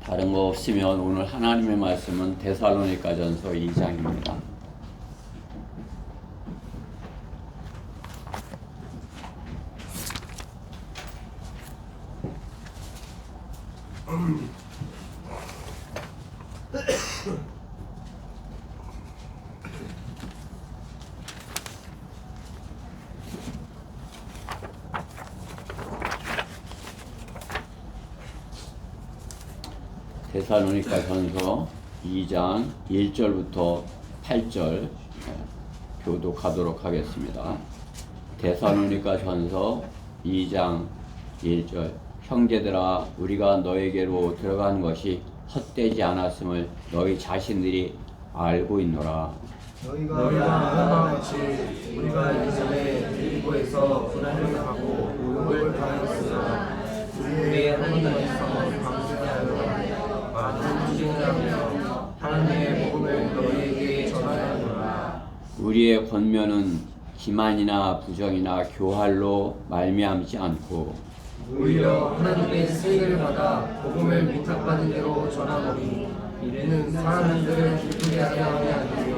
다른 거 없으면 오늘 하나님의 말씀은 데살로니가전서 2장입니다. 데살로니가전서 2장 1절부터 8절 교독하도록 하겠습니다. 데살로니가전서 2장 1절 형제들아 우리가 너에게로 들어간 것이 헛되지 않았음을 너희 자신들이 알고 있노라. 너희가 아는 바와 같이 우리가 예전에 빌립보에서 고난을 당하고 모욕을 당하였으나 우리의 하나님께서 감사하여 많은 주진을 하며 하나님의 복음을 너희에게 전하였노라. 우리의 권면은 기만이나 부정이나 교활로 말미암지 않고 오히려 하나님의 세례를 받아 복음을 위탁받은 대로 전하노니 이는 사람들을 기쁘게 하려 함이 아니며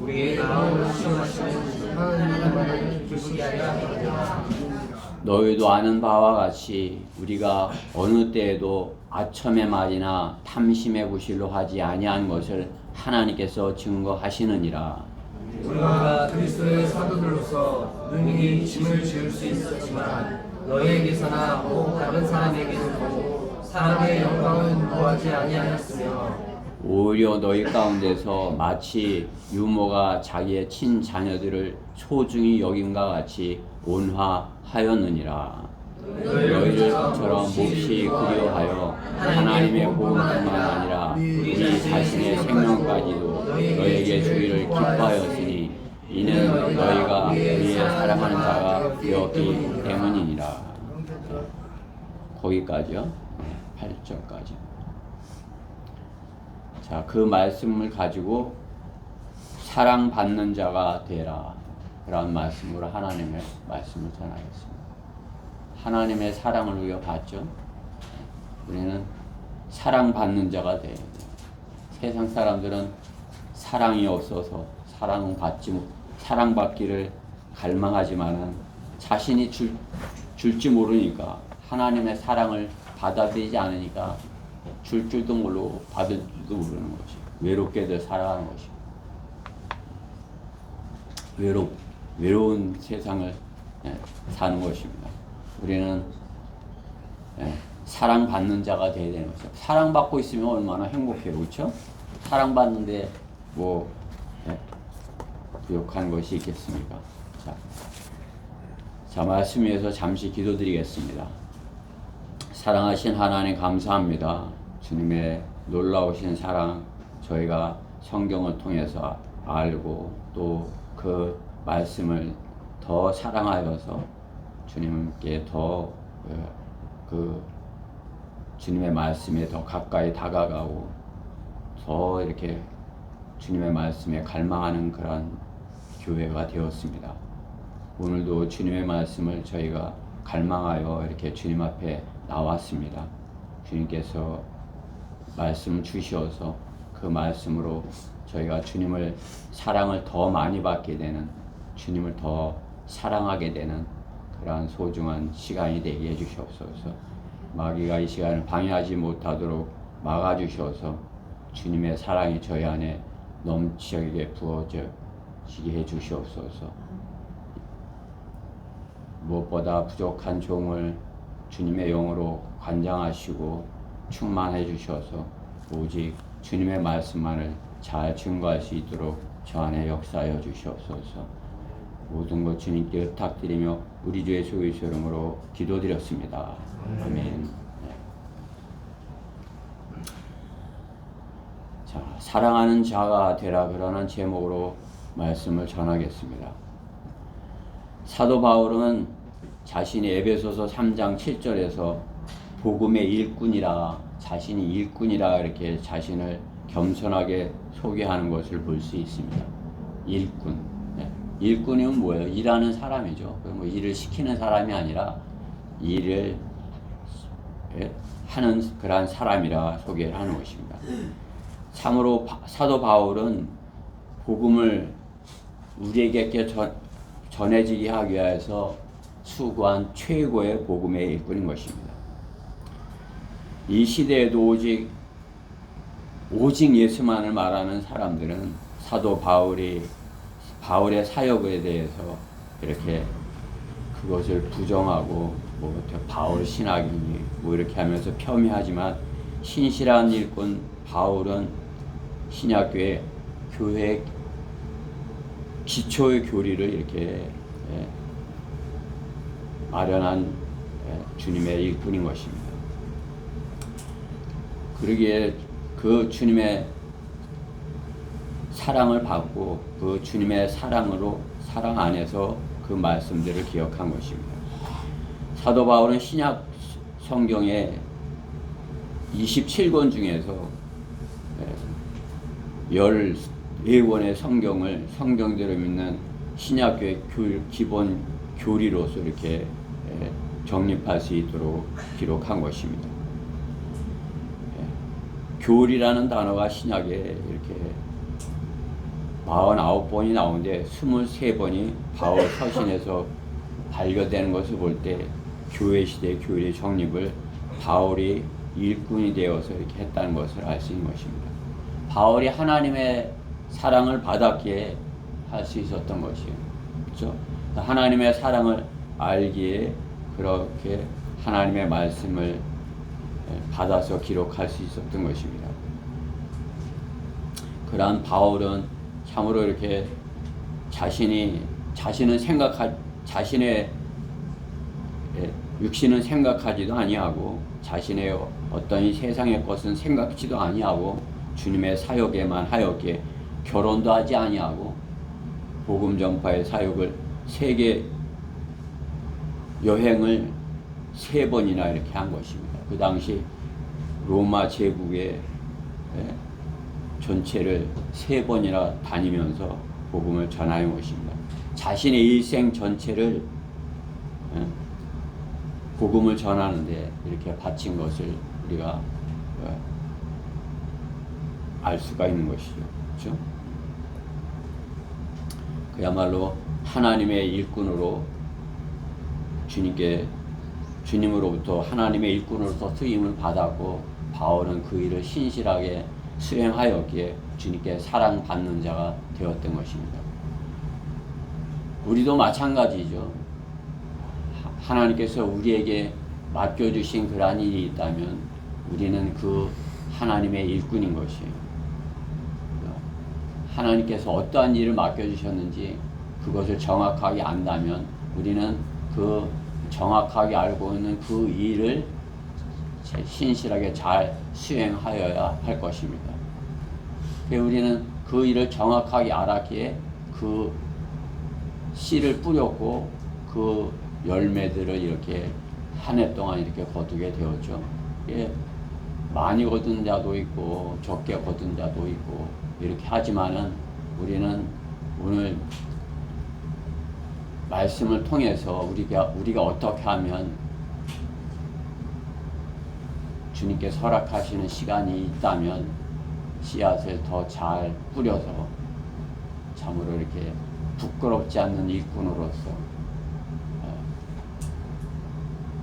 우리의 마음을 시험하시는 하나님만을 기쁘게 하려 함이라. 너희도 아는 바와 같이 우리가 어느 때에도 아첨의 말이나 탐심의 구실로 하지 아니한 것을 하나님께서 증거하시느니라. 우리가 그리스도의 사도들로서 능히 짐을 지을 수 있었지만 너희에게서나 혹 다른 사람에게서도 사람의 영광은 구하지 아니하였으며 오히려 너희 가운데서 마치 유모가 자기의 친자녀들을 소중히 여김과 같이 온화하였느니라. 너희들처럼 몹시 그리워하여 하나님의 복음뿐만 아니라 우리 자신의 생명까지도 너희에게 주기를 기뻐하였으니 이는 너희가 우리의 사랑하는 자가 되었기 때문이니라. 거기까지요. 8절까지. 자, 그 말씀을 가지고 사랑받는 자가 되라. 그런 말씀으로 하나님의 말씀을 전하겠습니다. 하나님의 사랑을 우리가 받죠. 우리는 사랑받는 자가 돼야 돼요. 세상 사람들은 사랑이 없어서 사랑받기를 갈망하지만은 자신이 줄지 모르니까 하나님의 사랑을 받아들이지 않으니까 줄 줄도 모르고 받을 줄도 모르는 것이 외롭게들 살아가는 것이 외로운 세상을 사는 것입니다. 우리는 사랑받는 자가 되어야 되는 거죠. 사랑받고 있으면 얼마나 행복해요. 그렇죠? 사랑받는데 부족한 것이 있겠습니까? 자, 말씀 위해서 잠시 기도드리겠습니다. 사랑하신 하나님 감사합니다. 주님의 놀라우신 사랑 저희가 성경을 통해서 알고 또 그 말씀을 더 사랑하여서 주님께 더 그 주님의 말씀에 더 가까이 다가가고 더 이렇게 주님의 말씀에 갈망하는 그런 교회가 되었습니다. 오늘도 주님의 말씀을 저희가 갈망하여 이렇게 주님 앞에 나왔습니다. 주님께서 말씀 주시어서 그 말씀으로 저희가 주님을 사랑을 더 많이 받게 되는 주님을 더 사랑하게 되는 그러한 소중한 시간이 되게 해주시옵소서. 마귀가 이 시간을 방해하지 못하도록 막아주셔서 주님의 사랑이 저희 안에 넘치게 부어지게 해주시옵소서. 무엇보다 부족한 종을 주님의 영으로 관장하시고 충만해 주셔서 오직 주님의 말씀만을 잘 증거할 수 있도록 저 안에 역사하여 주시옵소서. 모든 것 주님께 의탁드리며 우리 주 예수 그리스도의 이름으로 기도드렸습니다. 아멘. 자, 사랑하는 자가 되라 그러는 제목으로 말씀을 전하겠습니다. 사도 바울은 자신이 에베소서 3장 7절에서 복음의 일꾼이라 자신이 일꾼이라 이렇게 자신을 겸손하게 소개하는 것을 볼 수 있습니다. 일꾼. 일꾼이면 뭐예요? 일하는 사람이죠. 뭐 일을 시키는 사람이 아니라 일을 하는 그러한 사람이라 소개를 하는 것입니다. 참으로 사도 바울은 복음을 우리에게 전해지게 하기 위해서 수고한 최고의 복음의 일꾼인 것입니다. 이 시대에도 오직 예수만을 말하는 사람들은 사도 바울의 사역에 대해서 이렇게 그것을 부정하고 바울 신학이니 이렇게 하면서 폄훼하지만 신실한 일꾼 바울은 신약교회 교회 기초의 교리를 이렇게 마련한 주님의 일꾼인 것입니다. 그러기에 그 주님의 사랑을 받고 그 주님의 사랑 안에서 그 말씀들을 기억한 것입니다. 사도 바울은 신약 성경의 27권 중에서 14권의 성경대로 믿는 신약교회 기본 교리로서 이렇게 정립할 수 있도록 기록한 것입니다. 교리라는 단어가 신약에 이렇게 49번이 나오는데 23번이 바울 서신에서 발견되는 것을 볼 때 교회 시대 교리 정립을 바울이 일꾼이 되어서 이렇게 했다는 것을 알 수 있는 것입니다. 바울이 하나님의 사랑을 받았기에 할 수 있었던 것이에요. 그렇죠? 하나님의 사랑을 알기에 그렇게 하나님의 말씀을 받아서 기록할 수 있었던 것입니다. 그러한 바울은 참으로 이렇게 자신의 육신은 생각하지도 아니하고 자신의 어떤 이 세상의 것은 생각지도 아니하고 주님의 사역에만 하였기에 결혼도 하지 아니하고 복음 전파의 사역을 세계 여행을 3번이나 이렇게 한 것입니다. 그 당시 로마 제국의 전체를 3번이나 다니면서 복음을 전하는 것입니다. 자신의 일생 전체를 복음을 전하는데 이렇게 바친 것을 우리가 알 수가 있는 것이죠. 그렇죠? 그야말로 하나님의 일꾼으로 주님으로부터 하나님의 일꾼으로서 쓰임을 받았고 바울은 그 일을 신실하게 수행하였기에 주님께 사랑받는 자가 되었던 것입니다. 우리도 마찬가지죠. 하나님께서 우리에게 맡겨주신 그러한 일이 있다면 우리는 그 하나님의 일꾼인 것이에요. 하나님께서 어떠한 일을 맡겨주셨는지 그것을 정확하게 안다면 우리는 그 정확하게 알고 있는 그 일을 신실하게 잘 수행하여야 할 것입니다. 우리는 그 일을 정확하게 알았기에 그 씨를 뿌렸고 그 열매들을 이렇게 한 해 동안 이렇게 거두게 되었죠. 많이 거둔 자도 있고 적게 거둔 자도 있고 이렇게 하지만은 우리는 오늘 말씀을 통해서 우리가 어떻게 하면 주님께 허락하시는 시간이 있다면 씨앗을 더 잘 뿌려서 참으로 이렇게 부끄럽지 않는 일꾼으로서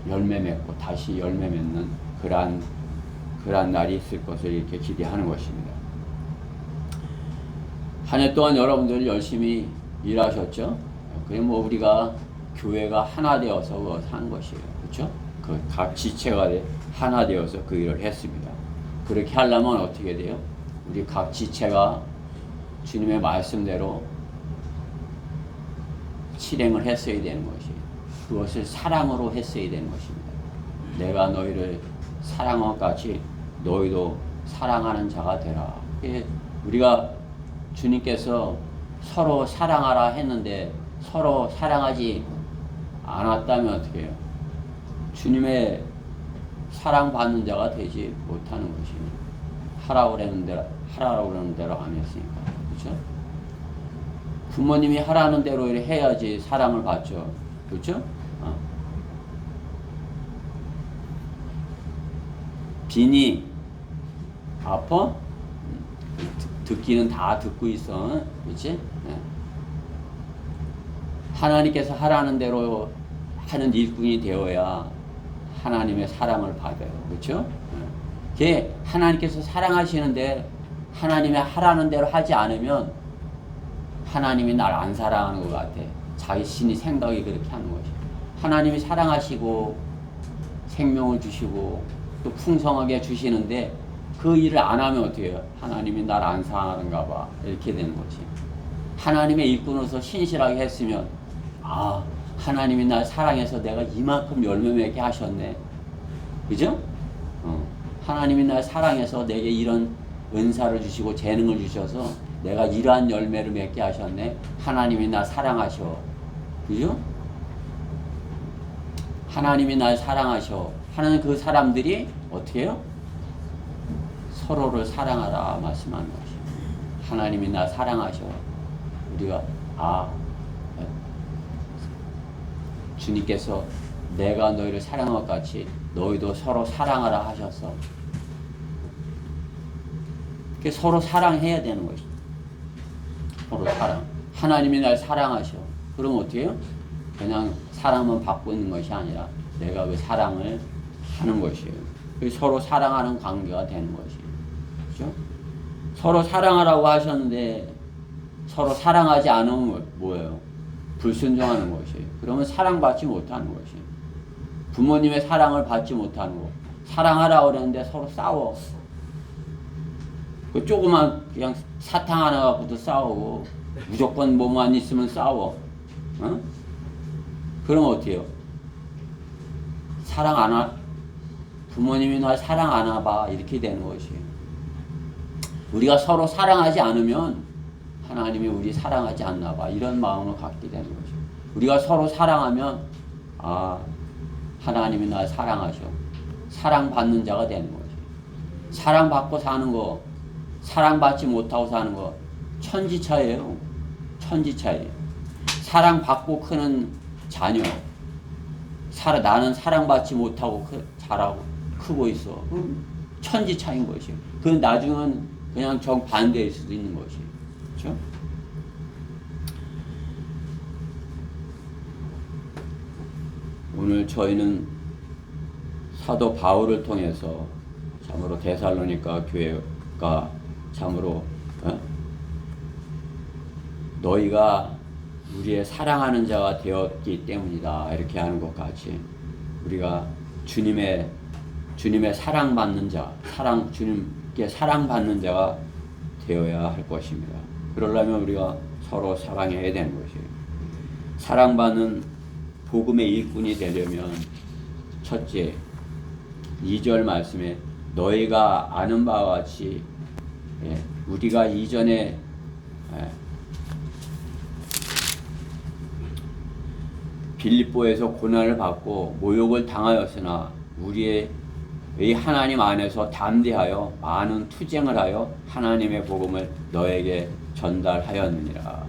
열매 맺고 다시 열매 맺는 그러한 날이 있을 것을 이렇게 기대하는 것입니다. 한 해 동안 여러분들 열심히 일하셨죠? 그게 우리가 교회가 하나 되어서 한 것이에요. 그렇죠? 그 각 지체가 하나 되어서 그 일을 했습니다. 그렇게 하려면 어떻게 돼요? 우리 각 지체가 주님의 말씀대로 실행을 했어야 되는 것이에요. 그것을 사랑으로 했어야 되는 것입니다. 내가 너희를 사랑한 것 같이 너희도 사랑하는 자가 되라. 우리가 주님께서 서로 사랑하라 했는데 서로 사랑하지 않았다면 어떻게 해요? 주님의 사랑받는 자가 되지 못하는 것입니다. 하라고 그러는 대로 안 했으니까. 그렇죠? 부모님이 하라는 대로 해야지 사랑을 받죠. 그렇죠? 귀니 아파? 듣기는 다 듣고 있어. 그렇지? 네. 하나님께서 하라는 대로 하는 일꾼이 되어야 하나님의 사랑을 받아요. 그렇죠? 네. 하나님께서 사랑하시는데 하나님의 하라는 대로 하지 않으면 하나님이 날 안 사랑하는 것 같아. 자기 신이 생각이 그렇게 하는 것이. 하나님이 사랑하시고 생명을 주시고 또 풍성하게 주시는데 그 일을 안 하면 어떻게 해요? 하나님이 날 안 사랑하는가 봐. 이렇게 되는 거지. 하나님의 일꾼으로서 신실하게 했으면 아, 하나님이 날 사랑해서 내가 이만큼 열매 맺게 하셨네. 그죠? 하나님이 날 사랑해서 내게 이런 은사를 주시고 재능을 주셔서 내가 이러한 열매를 맺게 하셨네. 하나님이 날 사랑하셔. 그죠? 하나님이 날 사랑하셔. 하는 그 사람들이 어떻게 해요? 서로를 사랑하라 말씀하는 것이. 하나님이 날 사랑하셔. 우리가 주님께서 내가 너희를 사랑한 것 같이 너희도 서로 사랑하라 하셨어. 서로 사랑해야 되는 것이. 서로 사랑. 하나님이 날 사랑하셔. 그럼 어떻게 해요? 그냥 사랑만 받고 있는 것이 아니라 내가 그 사랑을 하는 것이에요. 서로 사랑하는 관계가 되는 것이에요. 그렇죠? 서로 사랑하라고 하셨는데 서로 사랑하지 않으면 뭐예요? 불순종하는 것이에요. 그러면 사랑받지 못하는 것이에요. 부모님의 사랑을 받지 못하는 거. 사랑하라고 그러는데 서로 싸워. 그 조그만 그냥 사탕 하나 갖고도 싸우고 무조건 뭐만 있으면 싸워. 어? 그럼 어떻게 해요? 사랑 안 하, 부모님이 날 사랑 안 하봐. 이렇게 되는 것이에요. 우리가 서로 사랑하지 않으면 하나님이 우리 사랑하지 않나 봐. 이런 마음을 갖게 되는 거죠. 우리가 서로 사랑하면 하나님이 날 사랑하셔. 사랑받는 자가 되는 거죠. 사랑받고 사는 거, 사랑받지 못하고 사는 거 천지차예요. 천지차예요. 사랑받고 크는 자녀, 나는 사랑받지 못하고 자라고 크고 있어. 천지차인 것이에요. 그 나중은 그냥 정반대일 수도 있는 것이에요. 그렇죠? 오늘 저희는 사도 바울을 통해서 참으로 데살로니가 교회가 참으로 너희가 우리의 사랑하는 자가 되었기 때문이다. 이렇게 하는 것 같이 우리가 주님의 사랑받는 자, 주님께 사랑받는 자가 되어야 할 것입니다. 그러려면 우리가 서로 사랑해야 되는 것이에요. 사랑받는 복음의 일꾼이 되려면 첫째, 2절 말씀에 너희가 아는 바와 같이 우리가 이전에 빌립보에서 고난을 받고 모욕을 당하였으나 우리의 하나님 안에서 담대하여 많은 투쟁을 하여 하나님의 복음을 너에게 전달하였느니라.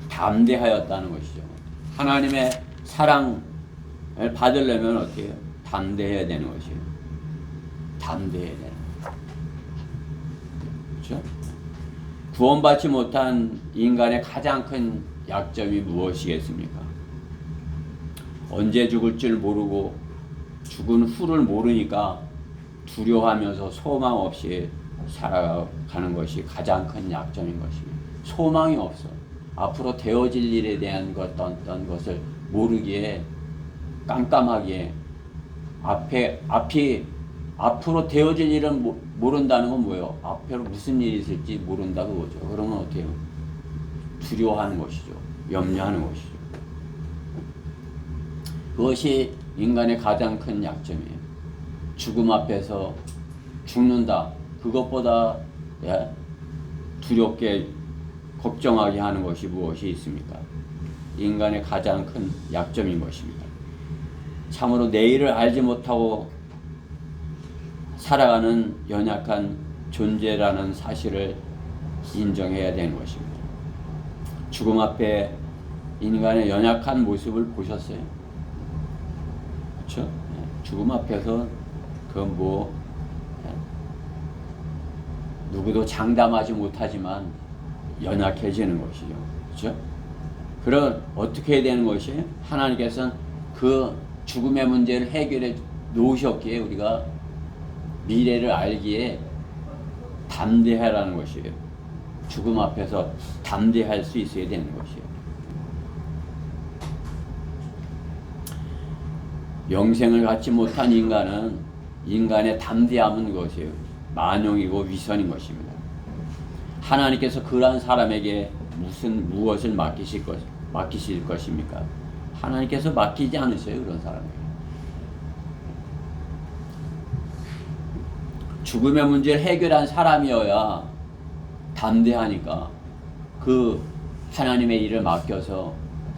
담대하였다는 것이죠. 하나님의 사랑을 받으려면 어떻게 해요? 담대해야 되는 것이에요. 담대해야 되는 거예요. 그렇죠? 구원받지 못한 인간의 가장 큰 약점이 무엇이겠습니까? 언제 죽을 줄 모르고 죽은 후를 모르니까 두려워하면서 소망 없이 살아가는 것이 가장 큰 약점인 것입니다. 소망이 없어. 앞으로 되어질 일에 대한 어떤 것을 모르기에 깜깜하기에 앞으로 되어질 일은 모른다는 건 뭐예요? 앞으로 무슨 일이 있을지 모른다 그거죠. 그러면 어떻게 해요? 두려워하는 것이죠. 염려하는 것이죠. 그것이 인간의 가장 큰 약점이에요. 죽음 앞에서 죽는다. 그것보다 두렵게 걱정하게 하는 것이 무엇이 있습니까? 인간의 가장 큰 약점인 것입니다. 참으로 내일을 알지 못하고 살아가는 연약한 존재라는 사실을 인정해야 되는 것입니다. 죽음 앞에 인간의 연약한 모습을 보셨어요? 그렇죠? 죽음 앞에서 누구도 장담하지 못하지만 연약해지는 것이죠. 그렇죠? 그럼 어떻게 해야 되는 것이에요? 하나님께서는 그 죽음의 문제를 해결해 놓으셨기에 우리가 미래를 알기에 담대하라는 것이에요. 죽음 앞에서 담대할 수 있어야 되는 것이에요. 영생을 갖지 못한 인간은 인간의 담대함은 것이에요. 만용이고 위선인 것입니다. 하나님께서 그러한 사람에게 무엇을 맡기실 것입니까? 하나님께서 맡기지 않으셔요. 그런 사람에게. 죽음의 문제를 해결한 사람이어야 담대하니까 그 하나님의 일을 맡겨서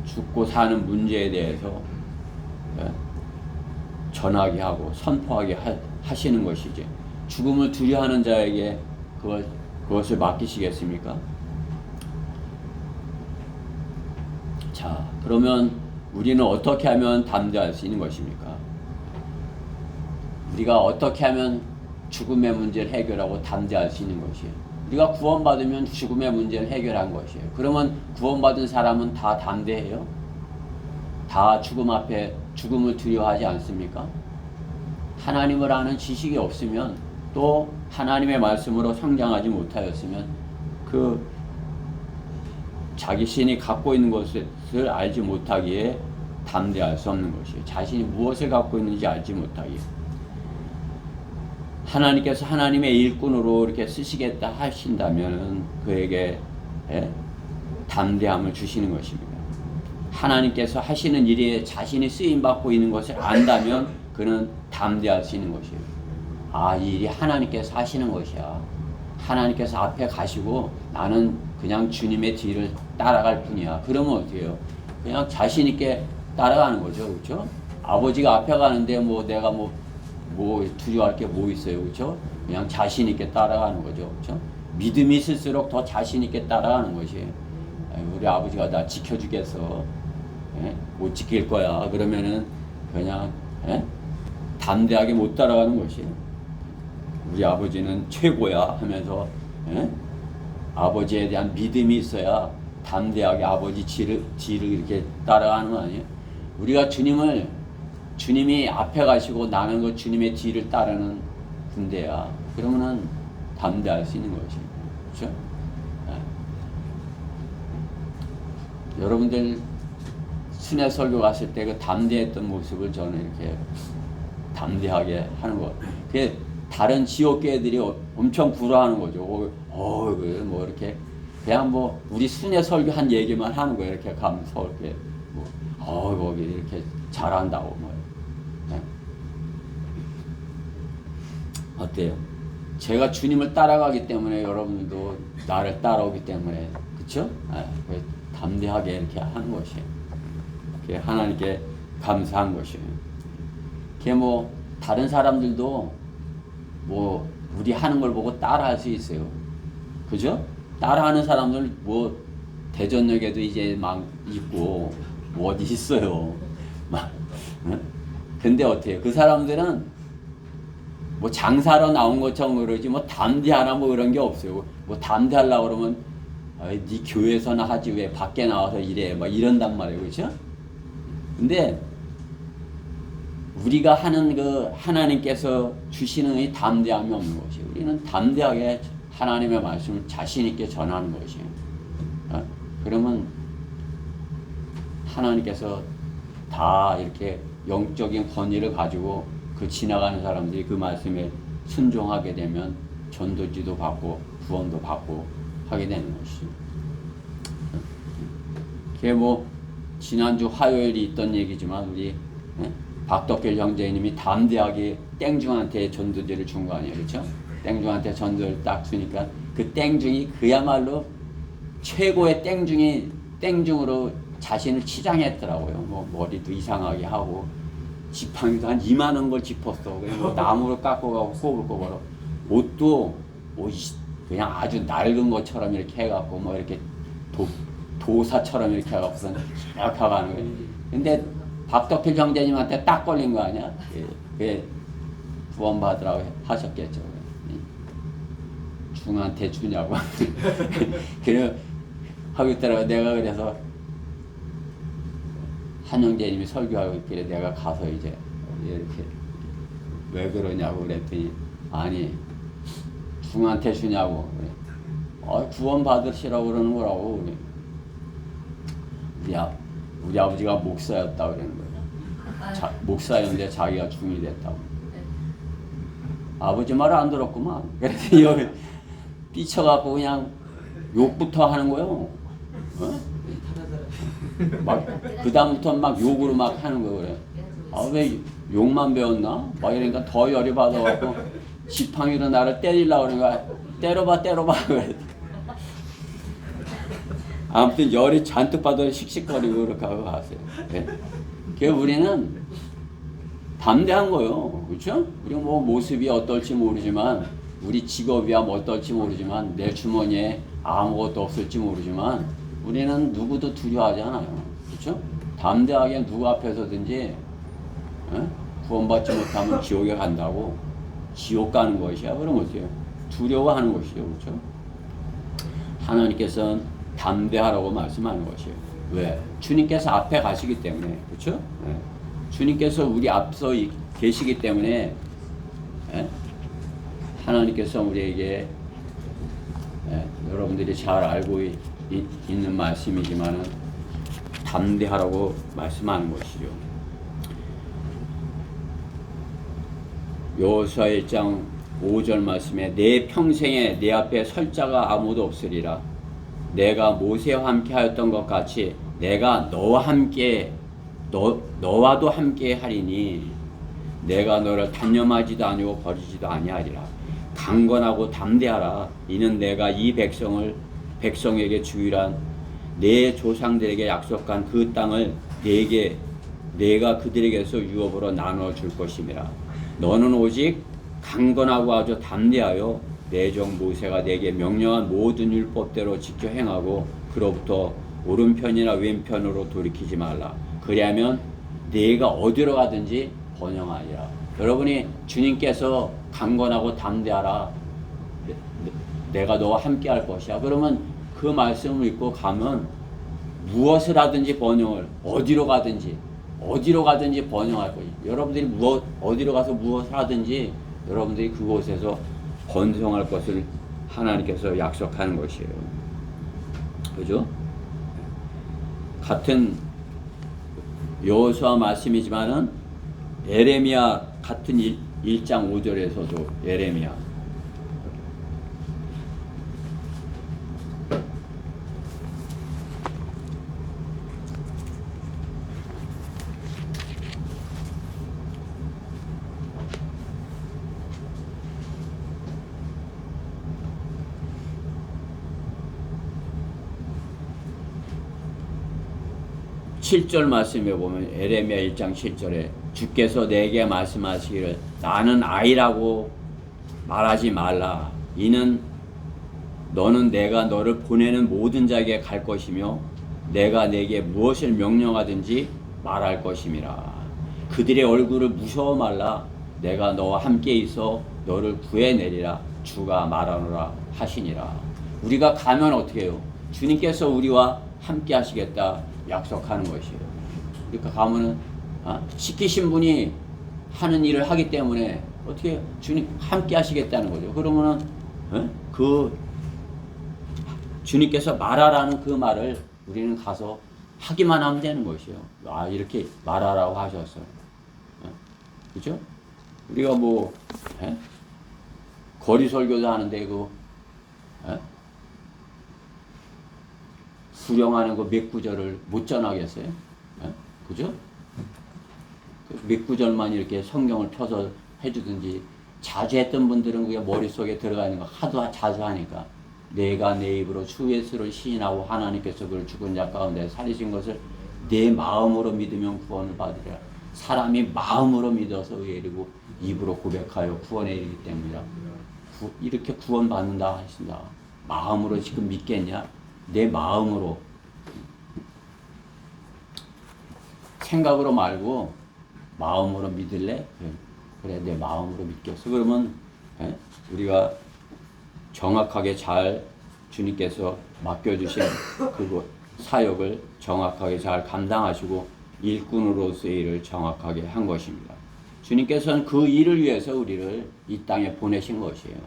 죽고 사는 문제에 대해서 전하게 하고 선포하게 하시는 것이지. 죽음을 두려워하는 자에게 그것을 맡기시겠습니까? 자, 그러면 우리는 어떻게 하면 담대할 수 있는 것입니까? 우리가 어떻게 하면 죽음의 문제를 해결하고 담대할 수 있는 것이에요? 우리가 구원받으면 죽음의 문제를 해결한 것이에요. 그러면 구원받은 사람은 다 담대해요? 다 죽음 앞에 죽음을 두려워하지 않습니까? 하나님을 아는 지식이 없으면 또 하나님의 말씀으로 성장하지 못하였으면 그 자기 신이 갖고 있는 것을 알지 못하기에 담대할 수 없는 것이에요. 자신이 무엇을 갖고 있는지 알지 못하기에. 하나님께서 하나님의 일꾼으로 이렇게 쓰시겠다 하신다면 그에게 담대함을 주시는 것입니다. 하나님께서 하시는 일에 자신이 쓰임받고 있는 것을 안다면 그는 담대할 수 있는 것이에요. 아, 이 일이 하나님께서 하시는 것이야. 하나님께서 앞에 가시고 나는 그냥 주님의 뒤를 따라갈 뿐이야. 그러면 어떻게 해요? 그냥 자신 있게 따라가는 거죠. 그렇죠? 아버지가 앞에 가는데 내가 두려워할 게 뭐 있어요. 그렇죠? 그냥 자신 있게 따라가는 거죠. 그렇죠? 믿음이 있을수록 더 자신 있게 따라가는 것이에요. 우리 아버지가 나 지켜주겠어. 못 지킬 거야. 그러면은 그냥 담대하게 못 따라가는 것이에요. 우리 아버지는 최고야 하면서 아버지에 대한 믿음이 있어야 담대하게 아버지 뒤를 이렇게 따라가는 거 아니에요? 우리가 주님이 앞에 가시고 나는 그 주님의 뒤를 따르는 군대야. 그러면은 담대할 수 있는 것이에요. 그렇죠? 여러분들 순회 설교 갔을 때 그 담대했던 모습을 저는 이렇게 담대하게 하는 것. 그게 다른 지옥교회들이 엄청 부러워하는 거죠. 이렇게 그냥 우리 순회 설교한 얘기만 하는 거예요. 이렇게 가면서 이렇게 거기 이렇게 잘한다고 네? 어때요? 제가 주님을 따라가기 때문에 여러분들도 나를 따라오기 때문에 그렇죠? 담대하게 이렇게 하는 것이에요. 그게 하나님께 감사한 것이에요. 그게 다른 사람들도 우리 하는 걸 보고 따라할 수 있어요. 그죠? 따라하는 사람들 대전역에도 이제 막 있고 어디 있어요. 근데 어때요? 그 사람들은 장사로 나온 것처럼 그러지 담대하나 그런 게 없어요. 담대하려고 그러면 네 교회에서나 하지 왜 밖에 나와서 이래 이런단 말이에요. 그렇죠? 근데 우리가 하는 하나님께서 주시는 이 담대함이 없는 것이에요. 우리는 담대하게 하나님의 말씀을 자신 있게 전하는 것이에요. 그러면 하나님께서 다 이렇게 영적인 권위를 가지고 지나가는 사람들이 그 말씀에 순종하게 되면 전도지도 받고 구원도 받고 하게 되는 것이죠. 그게 지난주 화요일이 있던 얘기지만 우리 박덕길 형제님이 담대하게 땡중한테 전도지를 준 거 아니에요. 그렇죠? 땡중한테 전도를 딱 주니까 그 땡중이 그야말로 최고의 땡중으로 자신을 치장했더라고요. 머리도 이상하게 하고 지팡이도 한 이만한 걸 짚었어. 그리고 나무를 깎고 가고 꼬불꼬불 옷도 그냥 아주 낡은 것처럼 이렇게 해갖고 이렇게 도사처럼 이렇게 해갖고서 이렇게 가는 거예요. 근데 박덕길 형제님한테 딱 걸린 거 아니야? 구원받으라고 하셨겠죠. 중한테 주냐고. 그래 하고 있더라고. 내가 그래서 한영재님이 설교하고 있길래 내가 가서 이제 이렇게 왜 그러냐고 그랬더니 아니 중한테 주냐고. 그래. 구원 받으시라고 그러는 거라고. 그래. 우리 아버지가 목사였다 그러는 거예요. 목사였는데 자기가 중이 됐다고. 아버지 말을 안 들었구만. 그래서 여기 삐쳐갖고 그냥 욕부터 하는 거예요. 그 다음부터 막 욕으로 막 하는 거 그래. 왜 욕만 배웠나? 막 이러니까 더 열이 받아갖고 지팡이로 나를 때리려고 그러니까 때려봐 그래. 아무튼 열이 잔뜩 받아 씩씩거리고 그렇게 하고 갔어요. 네? 그래서 우리는 담대한 거요. 그렇죠? 우리 뭐 모습이 어떨지 모르지만 우리 직업이야 뭐 어떨지 모르지만 내 주머니에 아무것도 없을지 모르지만 우리는 누구도 두려워하지 않아요. 그렇죠? 담대하게 누구 앞에서든지 구원받지 못하면 지옥에 간다고 지옥 가는 것이야. 그런 것이에요. 두려워하는 것이죠. 그렇죠? 하나님께서는 담대하라고 말씀하는 것이에요. 왜? 주님께서 앞에 가시기 때문에. 그렇죠? 네. 주님께서 우리 앞서 계시기 때문에 하나님께서 우리에게 여러분들이 잘 알고 있는 말씀이지만 담대하라고 말씀하는 것이죠. 여호수아 1장 5절 말씀에 내 평생에 내 앞에 설 자가 아무도 없으리라. 내가 모세와 함께 하였던 것 같이 내가 너와도 함께 하리니 내가 너를 단념하지도 아니고 버리지도 아니하리라. 강건하고 담대하라. 이는 내가 이 백성에게 주일한 내 조상들에게 약속한 그 땅을 내가 그들에게서 유업으로 나누어 줄 것임이라. 너는 오직 강건하고 아주 담대하여 내 종 모세가 내게 명령한 모든 율법대로 지켜 행하고 그로부터 오른편이나 왼편으로 돌이키지 말라. 그리하면 네가 어디로 가든지 번영하리라. 여러분이 주님께서 강건하고 담대하라. 내가 너와 함께 할 것이야. 그러면 그 말씀을 읽고 가면 무엇을 하든지 번영을 어디로 가든지 번영할 거예요. 여러분들이 어디로 가서 무엇을 하든지 여러분들이 그곳에서 번성할 것을 하나님께서 약속하는 것이에요. 그죠? 같은 여호수아 말씀이지만은 예레미야 같은 1장 5절에서도 예레미야 7절 말씀에 보면 예레미야 1장 7절에 주께서 내게 말씀하시기를 나는 아이라고 말하지 말라. 이는 너는 내가 너를 보내는 모든 자에게 갈 것이며 내가 내게 무엇을 명령하든지 말할 것임이라. 그들의 얼굴을 무서워 말라. 내가 너와 함께 있어 너를 구해내리라. 주가 말하노라 하시니라. 우리가 가면 어떻게 해요? 주님께서 우리와 함께 하시겠다 약속하는 것이에요. 그러니까 가면은 시키신 분이 하는 일을 하기 때문에 어떻게 주님 함께 하시겠다는 거죠. 그러면은 그 주님께서 말하라는 그 말을 우리는 가서 하기만 하면 되는 것이에요. 이렇게 말하라고 하셨어요. 그죠? 우리가 뭐 거리 설교도 하는데 수령하는 거 몇 구절을 못 전하겠어요? 그죠? 몇 구절만 이렇게 성경을 펴서 해주든지 자주 했던 분들은 그게 머릿속에 들어가 있는 거 하도 자주 하니까 내가 내 입으로 주 예수를 시인하고 하나님께서 그를 죽은 자 가운데 살리신 것을 내 마음으로 믿으면 구원을 받으리라. 사람이 마음으로 믿어서 이르고 입으로 고백하여 구원에 이르기 때문이라. 이렇게 구원받는다 하신다. 마음으로 지금 믿겠냐? 내 마음으로 생각으로 말고 마음으로 믿을래? 그래 내 마음으로 믿겠어. 그러면 우리가 정확하게 잘 주님께서 맡겨주신 그 사역을 정확하게 잘 감당하시고 일꾼으로서의 일을 정확하게 한 것입니다. 주님께서는 그 일을 위해서 우리를 이 땅에 보내신 것이에요.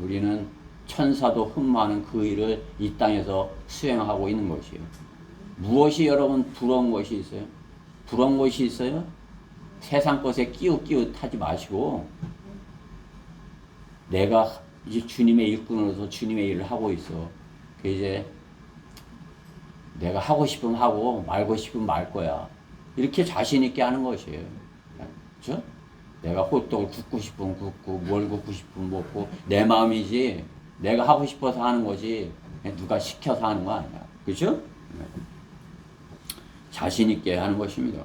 우리는 천사도 흠모하는 그 일을 이 땅에서 수행하고 있는 것이에요. 무엇이 여러분 부러운 것이 있어요? 부러운 것이 있어요? 세상 것에 끼웃끼웃하지 마시고 내가 이제 주님의 일꾼으로서 주님의 일을 하고 있어. 이제 내가 하고 싶으면 하고 말고 싶으면 말 거야. 이렇게 자신 있게 하는 것이에요. 그렇죠? 내가 호떡을 굽고 싶으면 굽고 뭘 굽고 싶으면 먹고 내 마음이지 내가 하고 싶어서 하는 거지 누가 시켜서 하는 거 아니야. 그렇죠? 자신 있게 하는 것입니다.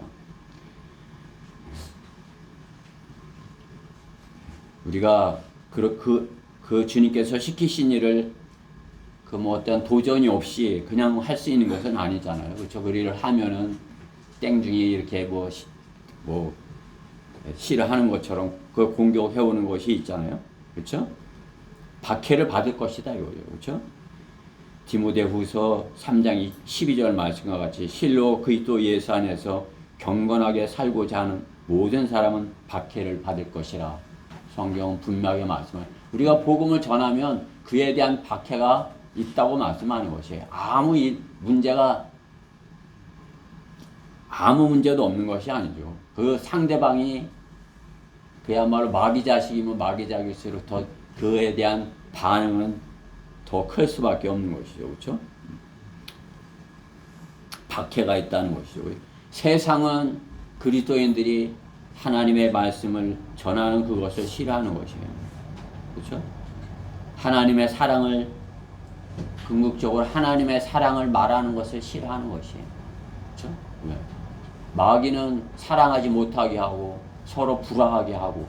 우리가 그 주님께서 시키신 일을 그 뭐 어떤 도전이 없이 그냥 할 수 있는 것은 아니잖아요. 그렇죠? 그 일을 하면은 땡중이 이렇게 뭐 싫어하는 것처럼 그 공격해 오는 것이 있잖아요. 그렇죠? 박해를 받을 것이다 이거죠. 그렇죠? 디모데후서 3장 12절 말씀과 같이 실로 그리스도 예수 안에서 경건하게 살고자 하는 모든 사람은 박해를 받을 것이라. 성경은 분명하게 말씀을 우리가 복음을 전하면 그에 대한 박해가 있다고 말씀하는 것이에요. 아무 문제도 없는 것이 아니죠. 그 상대방이 그야말로 마귀 자식이면 마귀 자식일수록 더 그에 대한 반응은 더 클 수밖에 없는 것이죠. 그렇죠? 박해가 있다는 것이죠. 세상은 그리스도인들이 하나님의 말씀을 전하는 그것을 싫어하는 것이에요. 그렇죠? 하나님의 사랑을 궁극적으로 하나님의 사랑을 말하는 것을 싫어하는 것이에요. 그렇죠? 왜? 마귀는 사랑하지 못하게 하고 서로 불화하게 하고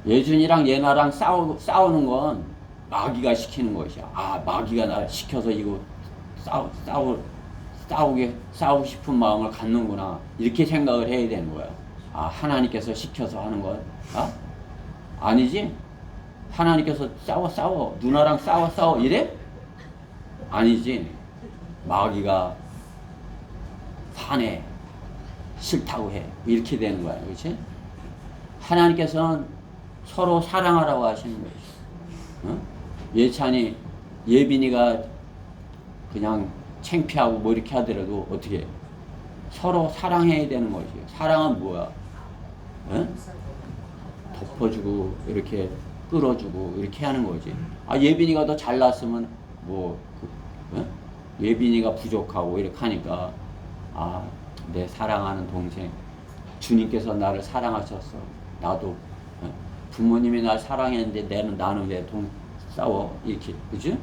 예준이랑 예나랑 싸우는 건 마귀가 시키는 것이야. 아, 마귀가 나 시켜서 이거 싸우고 싶은 마음을 갖는구나. 이렇게 생각을 해야 되는 거야. 아, 하나님께서 시켜서 하는 건? 아니지? 하나님께서 싸워. 누나랑 싸워. 이래? 아니지. 마귀가 화내. 싫다고 해. 이렇게 되는 거야. 그렇지? 하나님께서는 서로 사랑하라고 하시는 거예요. 예찬이, 예빈이가 그냥 창피하고 뭐 이렇게 하더라도 어떻게 해요? 서로 사랑해야 되는 것이에요. 사랑은 뭐야? 덮어주고 이렇게 끌어주고 이렇게 하는 거지. 아, 예빈이가 더 잘났으면 예빈이가 부족하고 이렇게 하니까 아, 내 사랑하는 동생 주님께서 나를 사랑하셨어. 나도 부모님이 날 사랑했는데 나는 왜 싸워? 이렇게 그죠?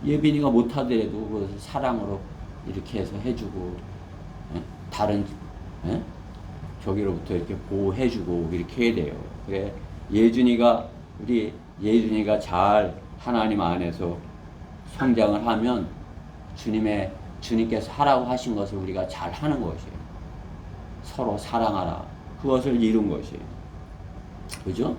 예빈이가 못하더라도 그 사랑으로 이렇게 해서 해주고 다른 저기로부터 이렇게 보호해주고 이렇게 해야 돼요. 그래 우리 예준이가 잘 하나님 안에서 성장을 하면 주님께서 하라고 하신 것을 우리가 잘 하는 것이에요. 서로 사랑하라. 그것을 이룬 것이에요. 그죠?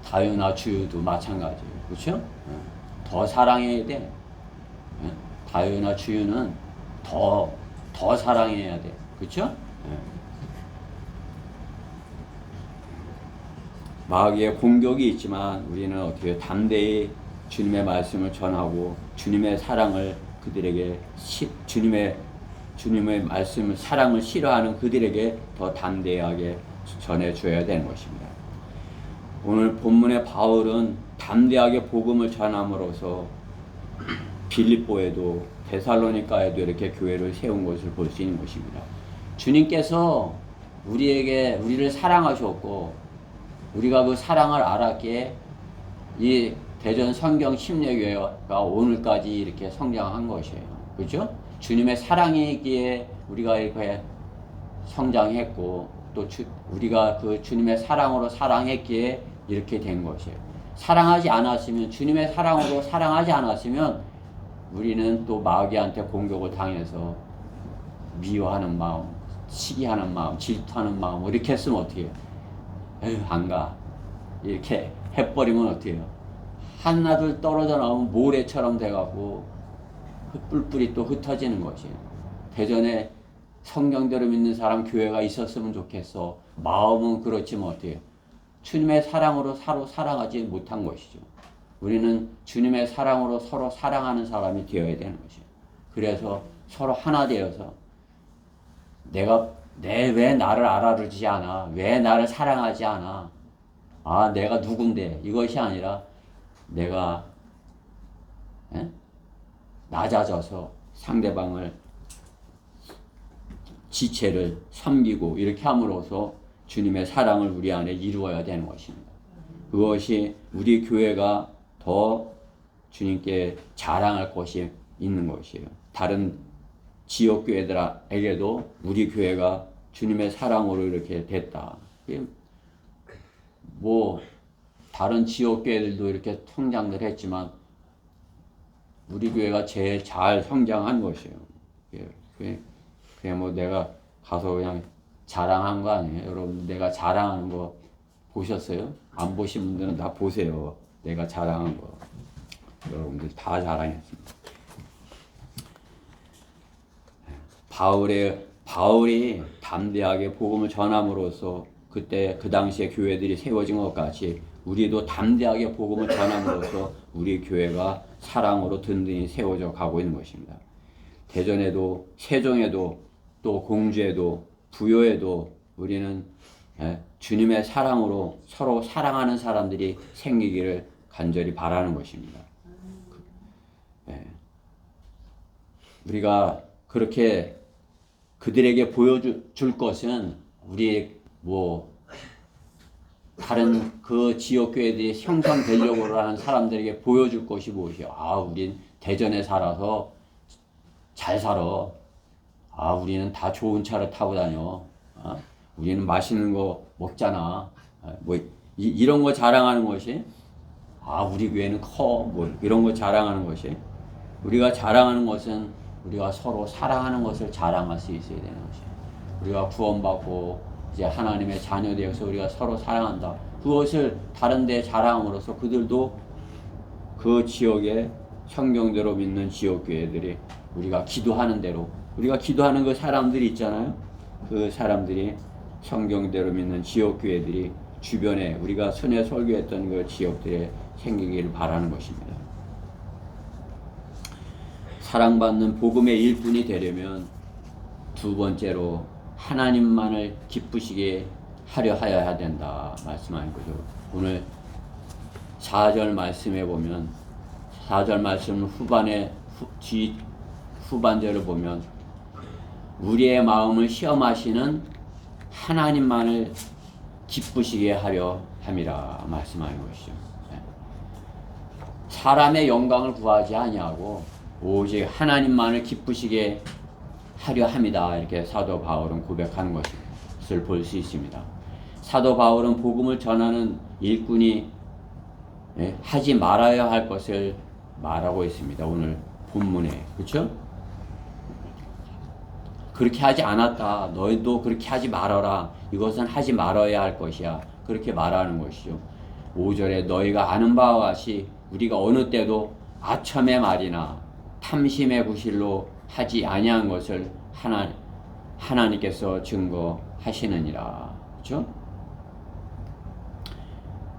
다유나 주유도 마찬가지예요. 그렇죠? 더 사랑해야 돼. 다유나 주유는 더 사랑해야 돼. 그렇죠? 마귀의 공격이 있지만 우리는 어떻게 담대히 주님의 말씀을 전하고 주님의 사랑을 그들에게 주님의 말씀을 사랑을 싫어하는 그들에게 더 담대하게 전해줘야 되는 것입니다. 오늘 본문의 바울은 담대하게 복음을 전함으로써 빌립보에도 데살로니가에도 이렇게 교회를 세운 것을 볼 수 있는 것입니다. 주님께서 우리를 사랑하셨고 우리가 그 사랑을 알았기에 이 대전 성경 심례교회가 오늘까지 이렇게 성장한 것이에요. 그렇죠? 주님의 사랑이기에 우리가 이렇게 성장했고 또 우리가 그 주님의 사랑으로 사랑했기에 이렇게 된 것이에요. 사랑하지 않았으면 주님의 사랑으로 사랑하지 않았으면 우리는 또 마귀한테 공격을 당해서 미워하는 마음, 시기하는 마음, 질투하는 마음 이렇게 했으면 어떻게 해요? 에휴 안 가. 이렇게 해버리면 어떻게 해요? 하나둘 떨어져 나오면 모래처럼 돼갖고 뿔뿔이 또 흩어지는 것이. 대전에 성경대로 믿는 사람 교회가 있었으면 좋겠어. 마음은 그렇지만 어떻게 해요? 주님의 사랑으로 서로 사랑하지 못한 것이죠. 우리는 주님의 사랑으로 서로 사랑하는 사람이 되어야 되는 것이에요. 그래서 서로 하나 되어서 왜 나를 알아주지 않아? 왜 나를 사랑하지 않아? 아, 내가 누군데? 이것이 아니라 내가 낮아져서 상대방을 지체를 섬기고 이렇게 함으로써 주님의 사랑을 우리 안에 이루어야 되는 것입니다. 그것이 우리 교회가 더 주님께 자랑할 것이 있는 것이에요. 다른 지역 교회들에게도 우리 교회가 주님의 사랑으로 이렇게 됐다. 뭐 다른 지역 교회들도 이렇게 성장을 했지만 우리 교회가 제일 잘 성장한 것이에요. 그냥 뭐 내가 가서 그냥 자랑한 거 아니에요. 여러분 내가 자랑하는 거 보셨어요? 안 보신 분들은 다 보세요. 내가 자랑한 거. 여러분들 다 자랑했습니다. 바울이 담대하게 복음을 전함으로써 그때 그 당시에 교회들이 세워진 것 같이 우리도 담대하게 복음을 전함으로써 우리 교회가 사랑으로 든든히 세워져 가고 있는 것입니다. 대전에도 세종에도 또 공주에도 부여에도 우리는 주님의 사랑으로 서로 사랑하는 사람들이 생기기를 간절히 바라는 것입니다. 우리가 그렇게 그들에게 보여줄 것은 우리 다른 그 지역 교회들이 형성되려고 하는 사람들에게 보여줄 것이 무엇이요? 아, 우린 대전에 살아서 잘 살아. 아, 우리는 다 좋은 차를 타고 다녀. 우리는 맛있는 거 먹잖아. 이런 거 자랑하는 것이, 우리 교회는 커. 이런 거 자랑하는 것이, 우리가 자랑하는 것은 우리가 서로 사랑하는 것을 자랑할 수 있어야 되는 것이에요. 우리가 구원받고 이제 하나님의 자녀 되어서 우리가 서로 사랑한다. 그것을 다른 데 자랑함으로써 그들도 그 지역의 성경대로 믿는 지역 교회들이 우리가 기도하는 대로, 우리가 기도하는 그 사람들이 있잖아요. 그 사람들이 성경대로 믿는 지역 교회들이 주변에 우리가 순회 설교했던 그 지역들에 생기기를 바라는 것입니다. 사랑받는 복음의 일꾼이 되려면 두 번째로 하나님만을 기쁘시게 하려 하여야 된다 말씀하는 거죠. 오늘 4절 말씀에 보면 4절 말씀 후반절을 보면 우리의 마음을 시험하시는 하나님만을 기쁘시게 하려 함이라 말씀하는 것이죠. 사람의 영광을 구하지 아니하고 오직 하나님만을 기쁘시게 하려 함이다. 이렇게 사도 바울은 고백하는 것을 볼 수 있습니다. 사도 바울은 복음을 전하는 일꾼이 하지 말아야 할 것을 말하고 있습니다. 오늘 본문에. 그렇죠? 그렇게 하지 않았다. 너희도 그렇게 하지 말아라. 이것은 하지 말아야 할 것이야. 그렇게 말하는 것이죠. 5절에 너희가 아는 바와 같이 우리가 어느 때도 아첨의 말이나 탐심의 구실로 하지 아니한 것을 하나님께서 증거하시느니라. 그렇죠?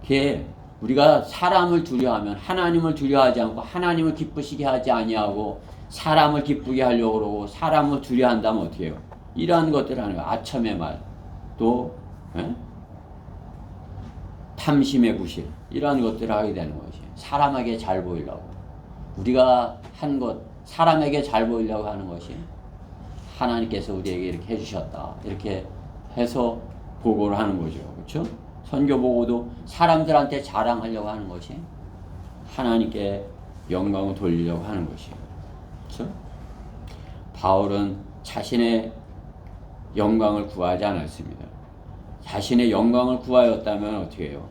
그게 우리가 사람을 두려워하면 하나님을 두려워하지 않고 하나님을 기쁘시게 하지 아니하고 사람을 기쁘게 하려고 그러고 사람을 두려워한다면 어떻게 해요? 이러한 것들을 하는 거예요. 아첨의 말, 또 탐심의 구실, 이러한 것들을 하게 되는 것이 사람에게 잘 보이려고 우리가 한 것, 사람에게 잘 보이려고 하는 것이 하나님께서 우리에게 이렇게 해주셨다. 이렇게 해서 보고를 하는 거죠. 그렇죠? 선교 보고도 사람들한테 자랑하려고 하는 것이 하나님께 영광을 돌리려고 하는 것이에요. 그렇죠? 바울은 자신의 영광을 구하지 않았습니다. 자신의 영광을 구하였다면 어떻게 해요?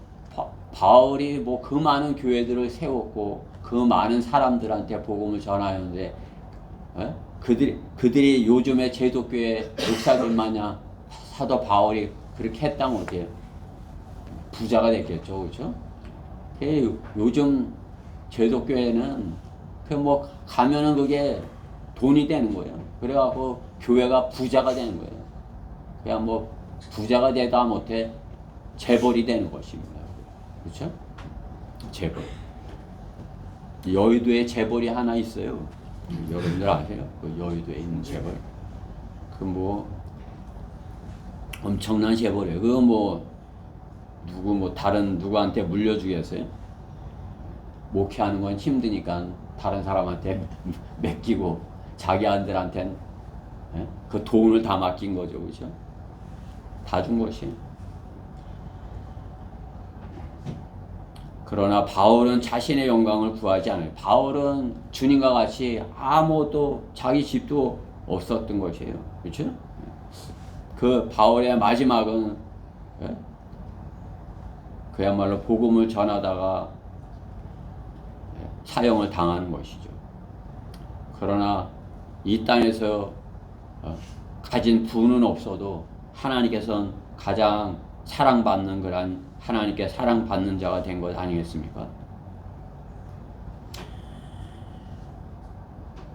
바울이 그 많은 교회들을 세웠고 그 많은 사람들한테 복음을 전하였는데 그들이 요즘에 제독교회 목사들 마냥 사도 바울이 그렇게 했다면 어때요? 부자가 됐겠죠, 그렇죠? 요즘 제독교회는 그 뭐 가면은 그게 돈이 되는 거예요. 그래갖고 교회가 부자가 되는 거예요. 그냥 뭐 부자가 되다 못해 재벌이 되는 것입니다. 그렇죠? 재벌. 여의도에 재벌이 하나 있어요. 여러분들 아세요? 그 여의도에 있는 재벌. 그 뭐 엄청난 재벌이에요. 그거 뭐 누구 뭐 다른 누구한테 물려주겠어요? 목회하는 건 힘드니까 다른 사람한테 맡기고 자기 아들한테는 그 돈을 다 맡긴 거죠, 그렇죠? 다 준 것이에요. 그러나 바울은 자신의 영광을 구하지 않아요. 바울은 주님과 같이 아무것도 자기 집도 없었던 것이에요. 그렇죠? 그 바울의 마지막은 그야말로 복음을 전하다가 사형을 당하는 것이죠. 그러나 이 땅에서 가진 부는 없어도 하나님께서는 가장 사랑받는 그런 하나님께 사랑받는 자가 된 것 아니겠습니까?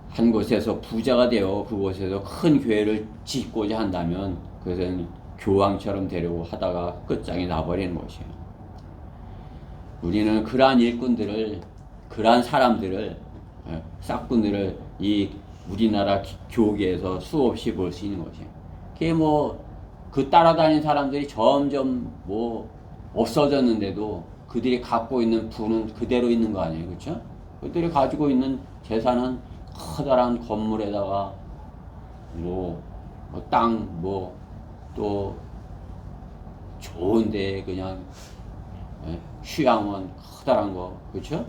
한 곳에서 부자가 되어 그곳에서 큰 교회를 짓고자 한다면 그것은 교황처럼 되려고 하다가 끝장이 나버리는 것이에요. 우리는 그러한 일꾼들을, 그러한 사람들을, 싹꾼들을 이 우리나라 교계에서 수없이 볼 수 있는 것이에요. 그게 뭐 그 따라다니는 사람들이 점점 뭐 없어졌는데도 그들이 갖고 있는 부는 그대로 있는 거 아니에요, 그렇죠? 그들이 가지고 있는 재산은 커다란 건물에다가 뭐 땅 뭐 또 좋은데 그냥 휴양원 커다란 거, 그렇죠?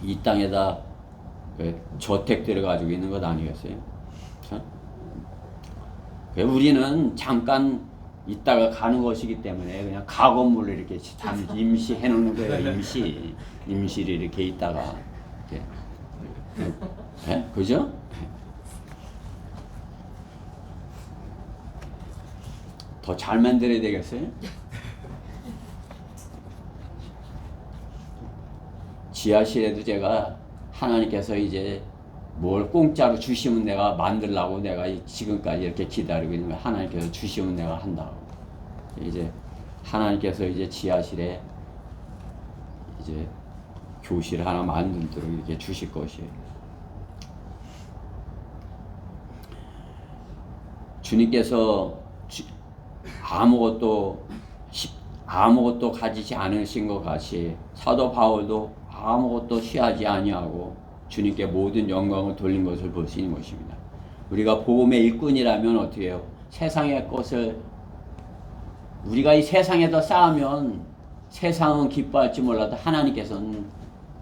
이 땅에다 저택들을 가지고 있는 것 아니겠어요? 그렇죠? 우리는 잠깐 있다가 가는 것이기 때문에 그냥 가건물을 이렇게 임시 해놓는 거예요. 임시를 이렇게 있다가 이렇게. 네? 그죠? 더 잘 만들어야 되겠어요? 지하실에도 제가 하나님께서 이제 뭘 공짜로 주시면 내가 만들라고 내가 지금까지 이렇게 기다리고 있는 거 하나님께서 주시면 내가 한다고. 이제 하나님께서 이제 지하실에 이제 교실 하나 만들도록 이렇게 주실 것이에요. 주님께서 아무것도 가지지 않으신 것 같이 사도 바울도 아무것도 취하지 아니하고 주님께 모든 영광을 돌린 것을 볼 수 있는 것입니다. 우리가 복음의 일꾼이라면 어떻게 해요? 세상의 것을 우리가 이 세상에서 쌓으면 세상은 기뻐할지 몰라도 하나님께서는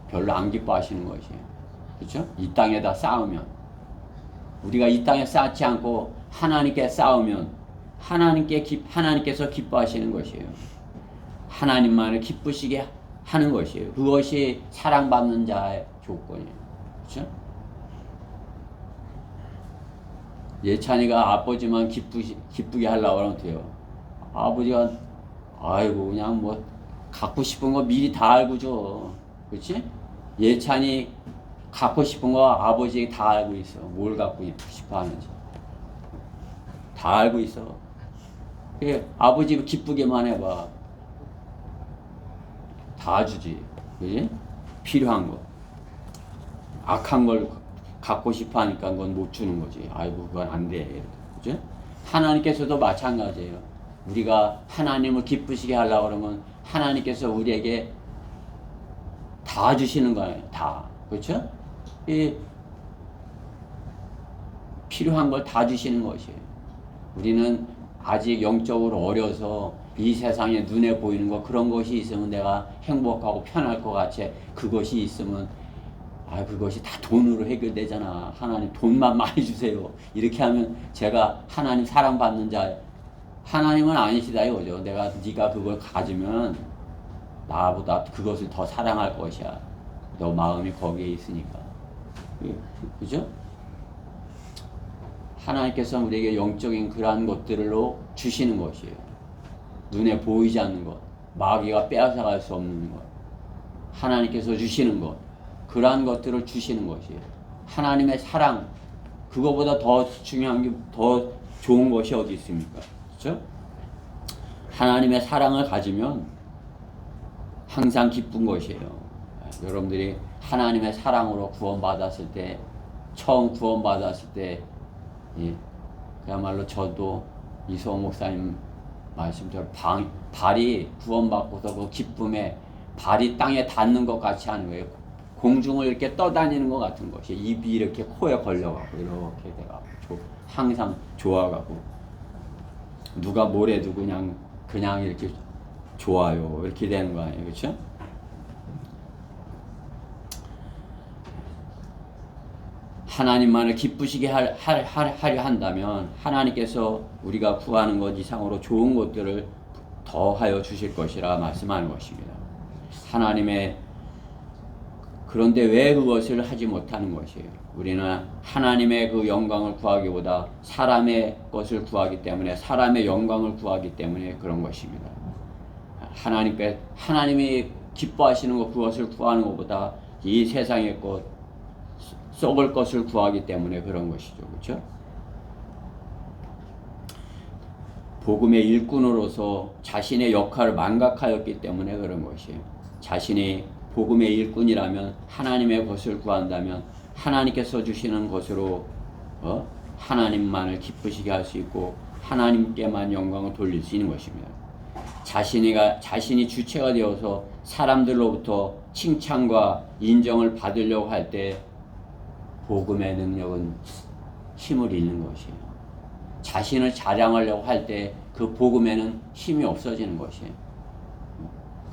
별로 안 기뻐하시는 것이에요. 그렇죠? 이 땅에다 쌓으면 우리가 이 땅에 쌓지 않고 하나님께 쌓으면 하나님께서 기뻐하시는 것이에요. 하나님만을 기쁘시게 하는 것이에요. 그것이 사랑받는 자의 조건이에요. 그렇죠? 예찬이가 아버지만 기쁘게 하려고 하면 어때요? 아버지가 아이고 그냥 뭐 갖고 싶은 거 미리 다 알고 줘. 그렇지? 예찬이 갖고 싶은 거 아버지가 다 알고 있어. 뭘 갖고 싶어 하는지 다 알고 있어. 아버지 기쁘게만 해봐. 다 주지. 그지? 필요한 거. 악한 걸 갖고 싶어 하니까 그건 못 주는 거지. 아이고, 그건 안 돼. 그죠? 하나님께서도 마찬가지예요. 우리가 하나님을 기쁘시게 하려고 그러면 하나님께서 우리에게 다 주시는 거예요. 다. 그렇죠? 필요한 걸 다 주시는 것이에요. 우리는 아직 영적으로 어려서 이 세상에 눈에 보이는 거 그런 것이 있으면 내가 행복하고 편할 것 같이 그것이 있으면 그것이 다 돈으로 해결되잖아. 하나님 돈만 많이 주세요. 이렇게 하면 제가 하나님 사랑받는 자 하나님은 아니시다 이거죠. 네가 그걸 가지면 나보다 그것을 더 사랑할 것이야. 너 마음이 거기에 있으니까. 그죠? 하나님께서 우리에게 영적인 그러한 것들로 주시는 것이에요. 눈에 보이지 않는 것, 마귀가 빼앗아갈 수 없는 것, 하나님께서 주시는 것, 그러한 것들을 주시는 것이에요. 하나님의 사랑, 그거보다 더 중요한 게, 더 좋은 것이 어디 있습니까? 그렇죠? 하나님의 사랑을 가지면 항상 기쁜 것이에요. 여러분들이 하나님의 사랑으로 구원받았을 때, 처음 구원받았을 때, 그야말로 저도 이소호 목사님 말씀대로 발이 구원받고서 그 기쁨에 발이 땅에 닿는 것 같이 하는 거예요. 공중을 이렇게 떠다니는 것 같은 것이, 입이 이렇게 코에 걸려가고 이렇게 돼가고 항상 좋아가고, 누가 뭐래도 그냥 이렇게 좋아요, 이렇게 되는 거 아니에요, 그렇죠? 하나님만을 기쁘시게 하려 한다면 하나님께서 우리가 구하는 것 이상으로 좋은 것들을 더하여 주실 것이라 말씀하는 것입니다. 그런데 왜 그것을 하지 못하는 것이에요? 우리는 하나님의 그 영광을 구하기보다 사람의 것을 구하기 때문에, 사람의 영광을 구하기 때문에 그런 것입니다. 하나님이 기뻐하시는 것, 그것을 구하는 것보다 이 세상의 것, 썩을 것을 구하기 때문에 그런 것이죠. 그렇죠? 복음의 일꾼으로서 자신의 역할을 망각하였기 때문에 그런 것이에요. 자신이 복음의 일꾼이라면, 하나님의 것을 구한다면 하나님께서 주시는 것으로 하나님만을 기쁘시게 할 수 있고 하나님께만 영광을 돌릴 수 있는 것입니다. 자신이 주체가 되어서 사람들로부터 칭찬과 인정을 받으려고 할 때 복음의 능력은 힘을 잃는 것이에요. 자신을 자랑하려고 할 때 그 복음에는 힘이 없어지는 것이에요.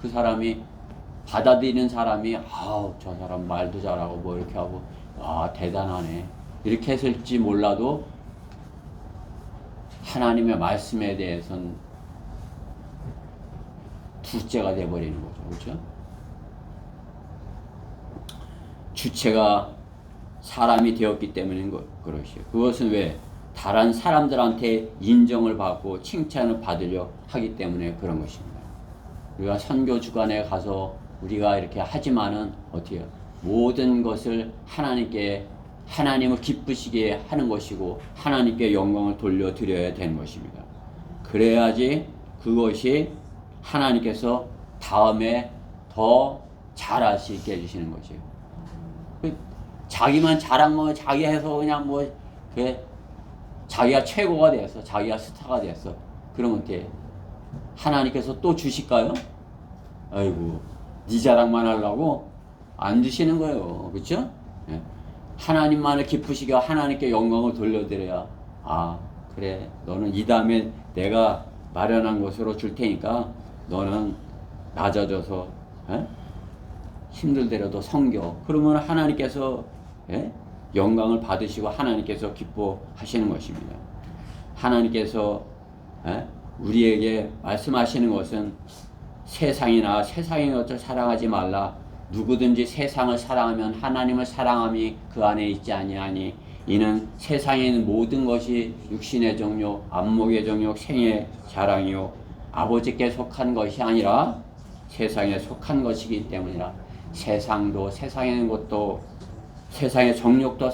그 사람이 받아들이는 사람이 저 사람 말도 잘하고 뭐 이렇게 하고 대단하네 이렇게 했을지 몰라도 하나님의 말씀에 대해서는 둘째가 돼버리는 거죠. 그렇죠? 주체가 사람이 되었기 때문인 그것이에요. 그것은 왜? 다른 사람들한테 인정을 받고 칭찬을 받으려 하기 때문에 그런 것입니다. 우리가 선교 주간에 가서 우리가 이렇게 하지만은 어떻게 해요? 모든 것을 하나님을 기쁘시게 하는 것이고 하나님께 영광을 돌려드려야 되는 것입니다. 그래야지 그것이 하나님께서 다음에 더 잘할 수 있게 해주시는 것이에요. 자기만 자랑만 자기 해서 그냥 자기가 최고가 되었어, 자기가 스타가 되었어. 그러면 어때? 하나님께서 또 주실까요? 아이고, 네 자랑만 하려고 안 주시는 거예요, 그렇죠? 네. 하나님만을 기쁘시게 하나님께 영광을 돌려드려야 그래, 너는 이 다음에 내가 마련한 것으로 줄 테니까 너는 낮아져서 힘들더라도 섬겨. 그러면 하나님께서 영광을 받으시고 하나님께서 기뻐하시는 것입니다. 하나님께서 우리에게 말씀하시는 것은 세상이나 세상의 것을 사랑하지 말라. 누구든지 세상을 사랑하면 하나님을 사랑함이 그 안에 있지 아니하니 이는 세상에 있는 모든 것이 육신의 정욕, 안목의 정욕, 생의 자랑이요 아버지께 속한 것이 아니라 세상에 속한 것이기 때문이라. 세상도 세상에 있는 것도 세상의 정욕도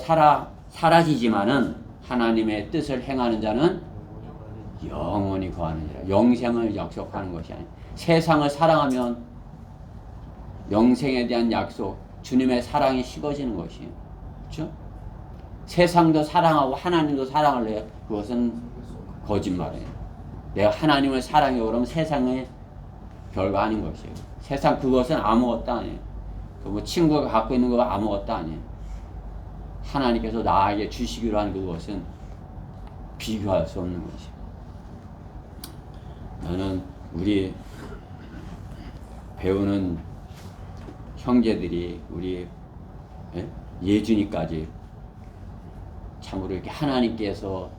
사라지지만은 하나님의 뜻을 행하는 자는 영원히 거하느니라. 영생을 약속하는 것이 아니라 세상을 사랑하면 영생에 대한 약속, 주님의 사랑이 식어지는 것이에요. 그렇죠? 세상도 사랑하고 하나님도 사랑을 해요. 그것은 거짓말이에요. 내가 하나님을 사랑해 그러면 세상에 별거 아닌 것이에요. 세상 그것은 아무것도 아니에요. 뭐 친구가 갖고 있는 거가 아무것도 아니에요. 하나님께서 나에게 주시기로 한 그것은 비교할 수 없는 것이에요. 나는 우리 배우는 형제들이 우리 예준이까지 참으로 이렇게 하나님께서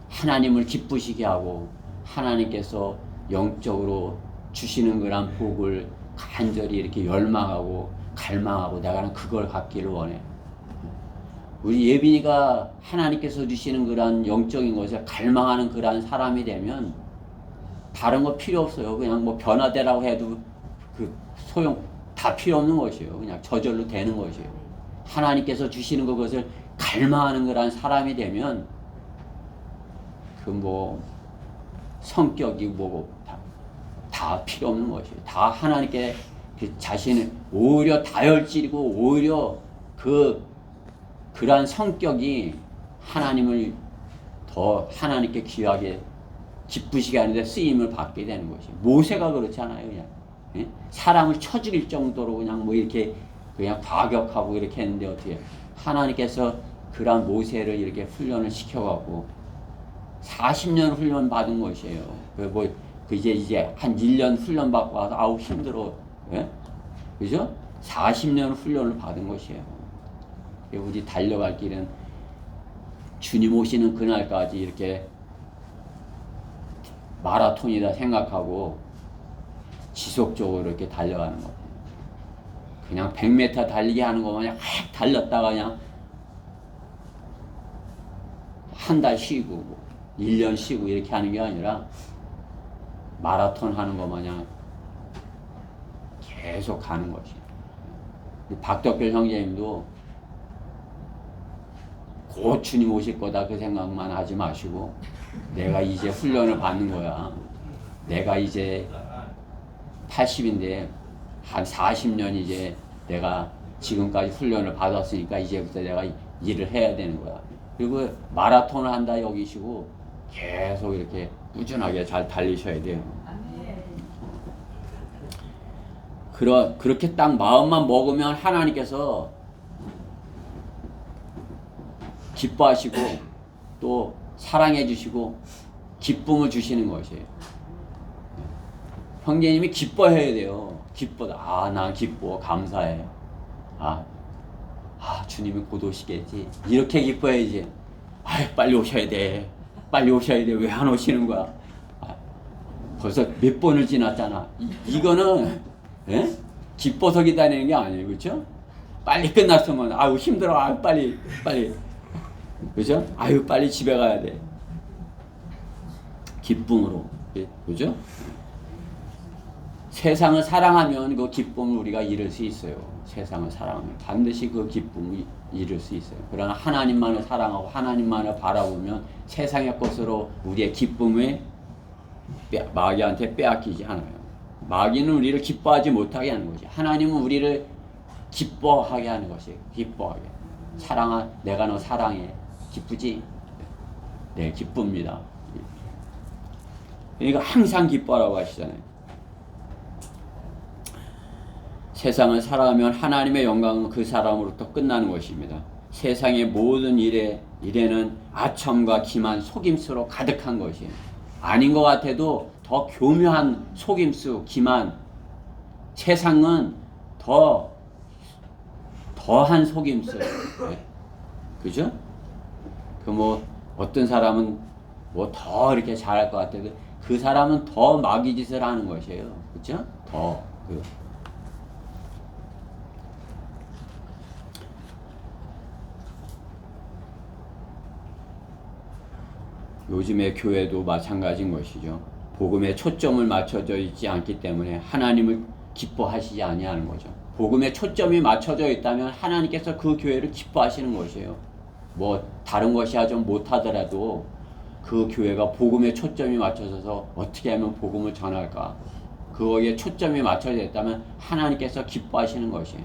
하나님을 기쁘시게 하고 하나님께서 영적으로 주시는 그런 복을 간절히 이렇게 열망하고 갈망하고 내가는 그걸 갖기를 원해. 우리 예빈이가 하나님께서 주시는 그러한 영적인 것을 갈망하는 그러한 사람이 되면 다른 거 필요 없어요. 그냥 뭐 변화되라고 해도 그 소용 다 필요 없는 것이에요. 그냥 저절로 되는 것이에요. 하나님께서 주시는 그것을 갈망하는 그러한 사람이 되면 그 뭐 성격이 뭐고 다 필요 없는 것이에요. 다 하나님께 그 자신을 오히려 다혈질이고 오히려 그러한 성격이 하나님을 더 하나님께 귀하게 기쁘시게 하는데 쓰임을 받게 되는 것이에요. 모세가 그렇잖아요. 그냥 예? 사람을 쳐 죽일 정도로 그냥 뭐 이렇게 그냥 과격하고 이렇게 했는데 어떻게 하나님께서 그러한 모세를 이렇게 훈련을 시켜갖고 40년 훈련 받은 것이에요. 그 이제 한 1년 훈련 받고 와서 아우 힘들어. 예? 그죠? 40년 훈련을 받은 것이에요. 우리 달려갈 길은 주님 오시는 그날까지 이렇게 마라톤이다 생각하고 지속적으로 이렇게 달려가는 거예요. 그냥 100m 달리기 하는 거 그냥 확 달렸다가 그냥 한 달 쉬고 1년 쉬고 이렇게 하는 게 아니라 마라톤 하는 거 마냥 계속 가는 것이. 박덕길 형제님도 곧 주님 오실 거다 그 생각만 하지 마시고 내가 이제 훈련을 받는 거야. 내가 이제 80인데 한 40년 이제 내가 지금까지 훈련을 받았으니까 이제부터 내가 일을 해야 되는 거야. 그리고 마라톤을 한다 여기시고 계속 이렇게 꾸준하게 잘 달리셔야 돼요. 그렇게 딱 마음만 먹으면 하나님께서 기뻐하시고 또 사랑해 주시고 기쁨을 주시는 것이에요. 형제님이 기뻐해야 돼요. 기뻐다. 난 기뻐. 감사해. 주님이 곧 오시겠지. 이렇게 기뻐해야지. 빨리 오셔야 돼. 빨리 오셔야 돼. 왜 안 오시는 거야? 벌써 몇 번을 지났잖아. 이거는 기뻐서 기다리는 게 아니에요. 그렇죠? 빨리 끝났으면 힘들어. 빨리. 그죠? 빨리 집에 가야 돼. 기쁨으로. 그죠? 세상을 사랑하면 그 기쁨을 우리가 잃을 수 있어요. 세상을 사랑하면 반드시 그 기쁨을 잃을 수 있어요. 그러나 하나님만을 사랑하고 하나님만을 바라보면 세상의 것으로 우리의 기쁨을 마귀한테 빼앗기지 않아요. 마귀는 우리를 기뻐하지 못하게 하는 것이, 하나님은 우리를 기뻐하게 하는 것이에요. 기뻐하게. 내가 너 사랑해. 기쁘지? 네, 기쁩니다. 그러니까 항상 기뻐하라고 하시잖아요. 세상을 사랑하면 하나님의 영광은 그 사람으로부터 끝나는 것입니다. 세상의 모든 일에는 아첨과 기만, 속임수로 가득한 것이에요. 아닌 것 같아도 더 교묘한 속임수, 기만. 세상은 더한 속임수. 그죠? 어떤 사람은 더 이렇게 잘할 것 같아도 그 사람은 더 마귀짓을 하는 것이에요. 그죠? 요즘의 교회도 마찬가지인 것이죠. 복음에 초점을 맞춰져 있지 않기 때문에 하나님을 기뻐하시지 아니하는 거죠. 복음에 초점이 맞춰져 있다면 하나님께서 그 교회를 기뻐하시는 것이에요. 다른 것이 좀 못하더라도 그 교회가 복음에 초점이 맞춰져서 어떻게 하면 복음을 전할까, 그거에 초점이 맞춰져 있다면 하나님께서 기뻐하시는 것이에요.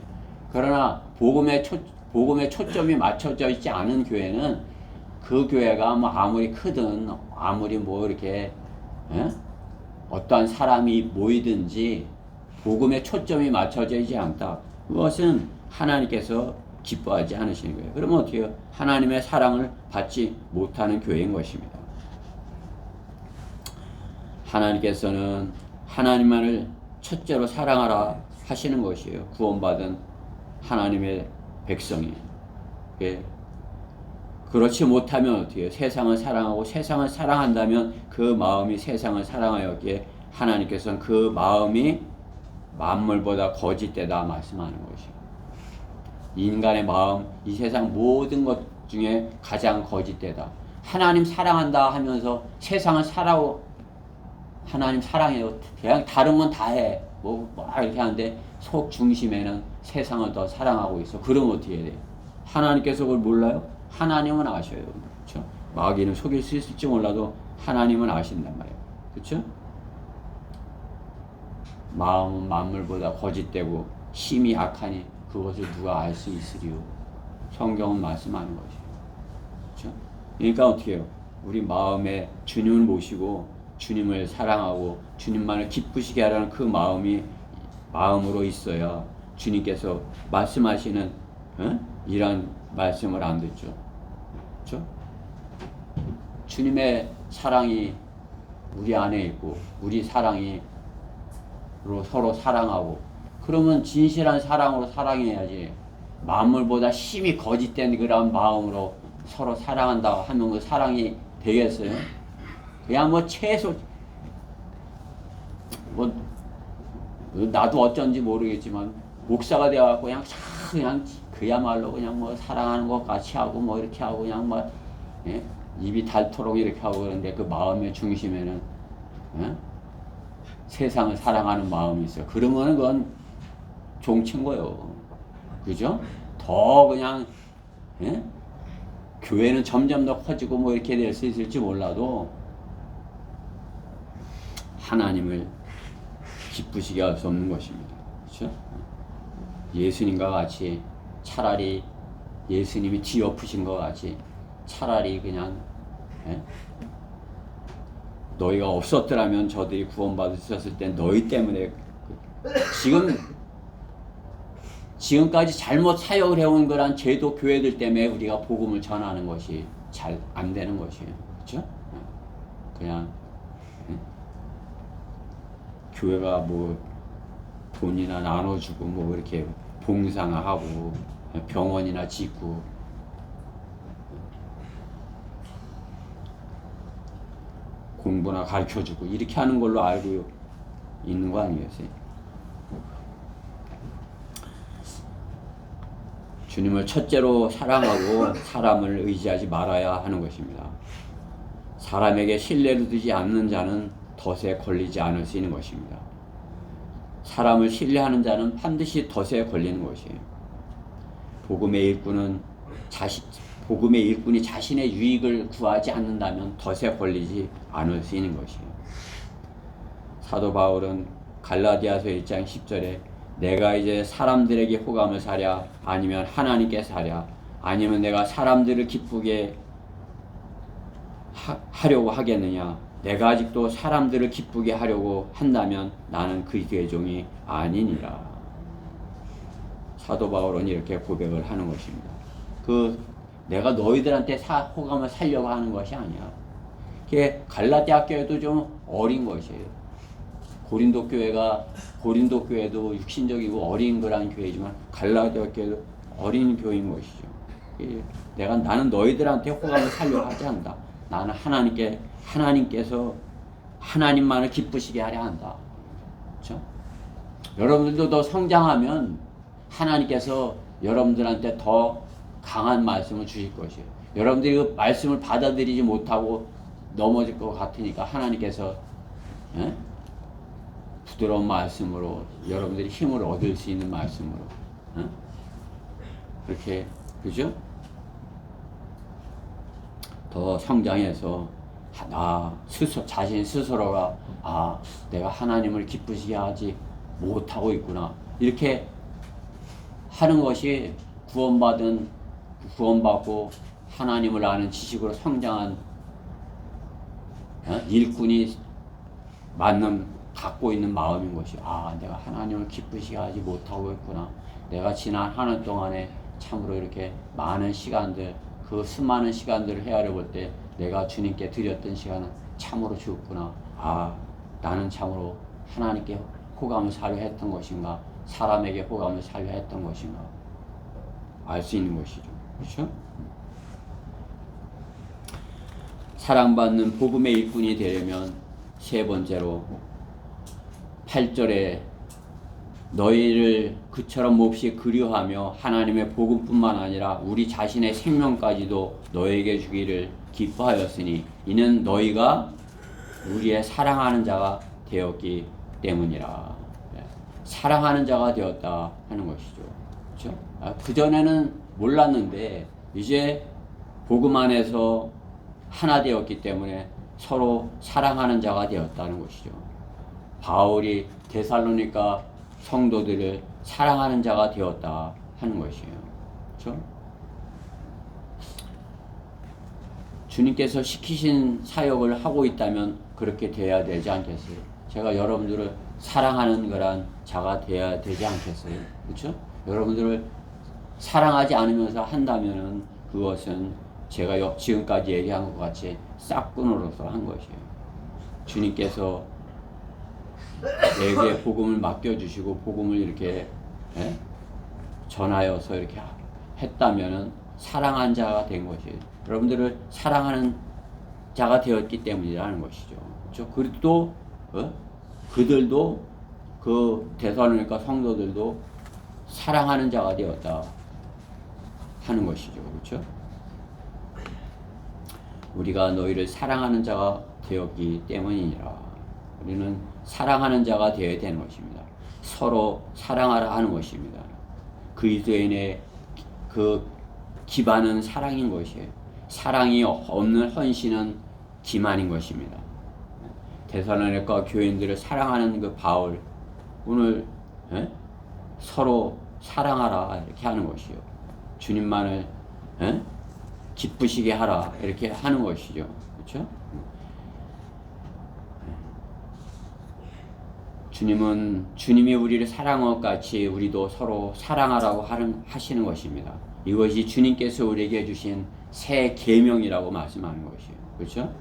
그러나 복음에 초점이 맞춰져 있지 않은 교회는 그 교회가 아무리 크든 아무리 이렇게 어떠한 사람이 모이든지 복음에 초점이 맞춰져 있지 않다. 그것은 하나님께서 기뻐하지 않으시는 거예요. 그러면 어떻게 해요? 하나님의 사랑을 받지 못하는 교회인 것입니다. 하나님께서는 하나님만을 첫째로 사랑하라 하시는 것이에요. 구원받은 하나님의 백성이. 그렇지 못하면 어떻게 해요? 세상을 사랑하고 세상을 사랑한다면 그 마음이 세상을 사랑하였기에 하나님께서는 그 마음이 만물보다 거짓되다 말씀하는 것이에요. 인간의 마음, 이 세상 모든 것 중에 가장 거짓되다. 하나님 사랑한다 하면서 세상을 살아오, 하나님 사랑해요. 그냥 다른 건 다 해. 뭐 이렇게 하는데 속 중심에는 세상을 더 사랑하고 있어. 그러면 어떻게 해야 돼? 하나님께서 그걸 몰라요? 하나님은 아셔요. 그렇죠? 마귀는 속일 수 있을지 몰라도 하나님은 아신단 말이에요. 그렇죠? 마음은 만물보다 거짓되고 힘이 악하니 그것을 누가 알 수 있으리요. 성경은 말씀하는 것이에요. 그렇죠? 그러니까 어떻게 해요? 우리 마음에 주님을 모시고 주님을 사랑하고 주님만을 기쁘시게 하라는 그 마음이 마음으로 있어야 주님께서 말씀하시는 이런 말씀을 안 듣죠. 그렇죠? 주님의 사랑이 우리 안에 있고 우리 사랑이 서로 사랑하고 그러면 진실한 사랑으로 사랑해야지. 만물보다 힘이 거짓된 그런 마음으로 서로 사랑한다고 하면 그 사랑이 되겠어요? 그냥 뭐 최소 뭐 나도 어쩐지 모르겠지만 목사가 되어갖고 그냥 그야말로 그냥 뭐 사랑하는 것 같이 하고 뭐 이렇게 하고 그냥 뭐 입이 닳도록 이렇게 하고 그러는데 그 마음의 중심에는 세상을 사랑하는 마음이 있어요. 그러면은 그건 종친 거예요. 그죠? 더 그냥 교회는 점점 더 커지고 뭐 이렇게 될 수 있을지 몰라도 하나님을 기쁘시게 할 수 없는 것입니다. 그렇죠? 예수님과 같이 차라리 예수님이 뒤엎으신 것 같이 차라리 그냥 너희가 없었더라면 저들이 구원받으셨을 때 너희 때문에 지금까지 잘못 사역을 해온 거란 제도 교회들 때문에 우리가 복음을 전하는 것이 잘 안 되는 것이에요. 그렇죠? 그냥 교회가 뭐 돈이나 나눠주고 뭐 이렇게 봉사하고 병원이나 짓고 공부나 가르쳐주고 이렇게 하는 걸로 알고 있는 거 아니겠어요? 주님을 첫째로 사랑하고 사람을 의지하지 말아야 하는 것입니다. 사람에게 신뢰를 두지 않는 자는 덫에 걸리지 않을 수 있는 것입니다. 사람을 신뢰하는 자는 반드시 덫에 걸리는 것이에요. 복음의 일꾼이 자신의 유익을 구하지 않는다면 덫에 걸리지 않을 수 있는 것이에요. 사도 바울은 갈라디아서 1장 10절에 내가 이제 사람들에게 호감을 사랴 아니면 하나님께 사랴 아니면 내가 사람들을 기쁘게 하려고 하겠느냐. 내가 아직도 사람들을 기쁘게 하려고 한다면 나는 그리스도의 종이 아니니라. 사도 바울은 이렇게 고백을 하는 것입니다. 내가 너희들한테 호감을 살려고 하는 것이 아니야. 그게 갈라디아 교회도 좀 어린 것이에요. 고린도 교회도 육신적이고 어린 그런 교회지만 갈라디아 교회도 어린 교회인 것이죠. 나는 너희들한테 호감을 살려고 하지 않는다. 나는 하나님께서 하나님만을 기쁘시게 하려 한다. 그렇죠? 여러분들도 더 성장하면 하나님께서 여러분들한테 더 강한 말씀을 주실 것이에요. 여러분들이 그 말씀을 받아들이지 못하고 넘어질 것 같으니까 하나님께서 부드러운 말씀으로 여러분들이 힘을 얻을 수 있는 말씀으로 그렇게 그죠? 더 성장해서 자신 스스로가 내가 하나님을 기쁘시게 하지 못하고 있구나 이렇게 하는 것이 구원받고 하나님을 아는 지식으로 성장한 일꾼이 갖고 있는 마음인 것이 내가 하나님을 기쁘시게 하지 못하고 있구나. 내가 지난 한 해 동안에 참으로 이렇게 많은 시간들 그 수많은 시간들을 헤아려 볼 때 내가 주님께 드렸던 시간은 참으로 적구나. 나는 참으로 하나님께 호감을 사려 했던 것인가 사람에게 호감을 사려 했던 것인가 알 수 있는 것이죠. 그렇죠? 사랑받는 복음의 일꾼이 되려면 세 번째로 8절에 너희를 그처럼 몹시 그리워하며 하나님의 복음뿐만 아니라 우리 자신의 생명까지도 너에게 주기를 기뻐하였으니 이는 너희가 우리의 사랑하는 자가 되었기 때문이라. 사랑하는 자가 되었다 하는 것이죠. 그렇죠? 그전에는 몰랐는데 이제 복음 안에서 하나 되었기 때문에 서로 사랑하는 자가 되었다는 것이죠. 바울이 데살로니가 성도들을 사랑하는 자가 되었다 하는 것이에요. 그렇죠? 주님께서 시키신 사역을 하고 있다면 그렇게 돼야 되지 않겠어요? 제가 여러분들을 사랑하는 거란 자가 돼야 되지 않겠어요? 그렇죠? 여러분들을 사랑하지 않으면서 한다면은 그것은 제가 지금까지 얘기한 것 같이 싹군으로서 한 것이에요. 주님께서 내게 복음을 맡겨주시고 복음을 이렇게 전하여서 이렇게 했다면은 사랑한 자가 된 것이에요. 여러분들을 사랑하는 자가 되었기 때문이라는 것이죠. 그렇죠? 그리고 그들도 그 데살로니가 성도들도 사랑하는 자가 되었다 하는 것이죠. 그렇죠? 우리가 너희를 사랑하는 자가 되었기 때문이니라. 우리는 사랑하는 자가 되어야 되는 것입니다. 서로 사랑하라 하는 것입니다. 그리스도인의 그 기반은 사랑인 것이에요. 사랑이 없는 헌신은 기만인 것입니다. 데살로니가 교인들을 사랑하는 그 바울, 오늘 서로 사랑하라 이렇게 하는 것이요. 주님만을 기쁘시게 하라 이렇게 하는 것이죠. 그렇죠? 주님이 우리를 사랑한 것 같이 우리도 서로 사랑하라고 하시는 것입니다. 이것이 주님께서 우리에게 주신 새 계명이라고 말씀하는 것이에요. 그렇죠?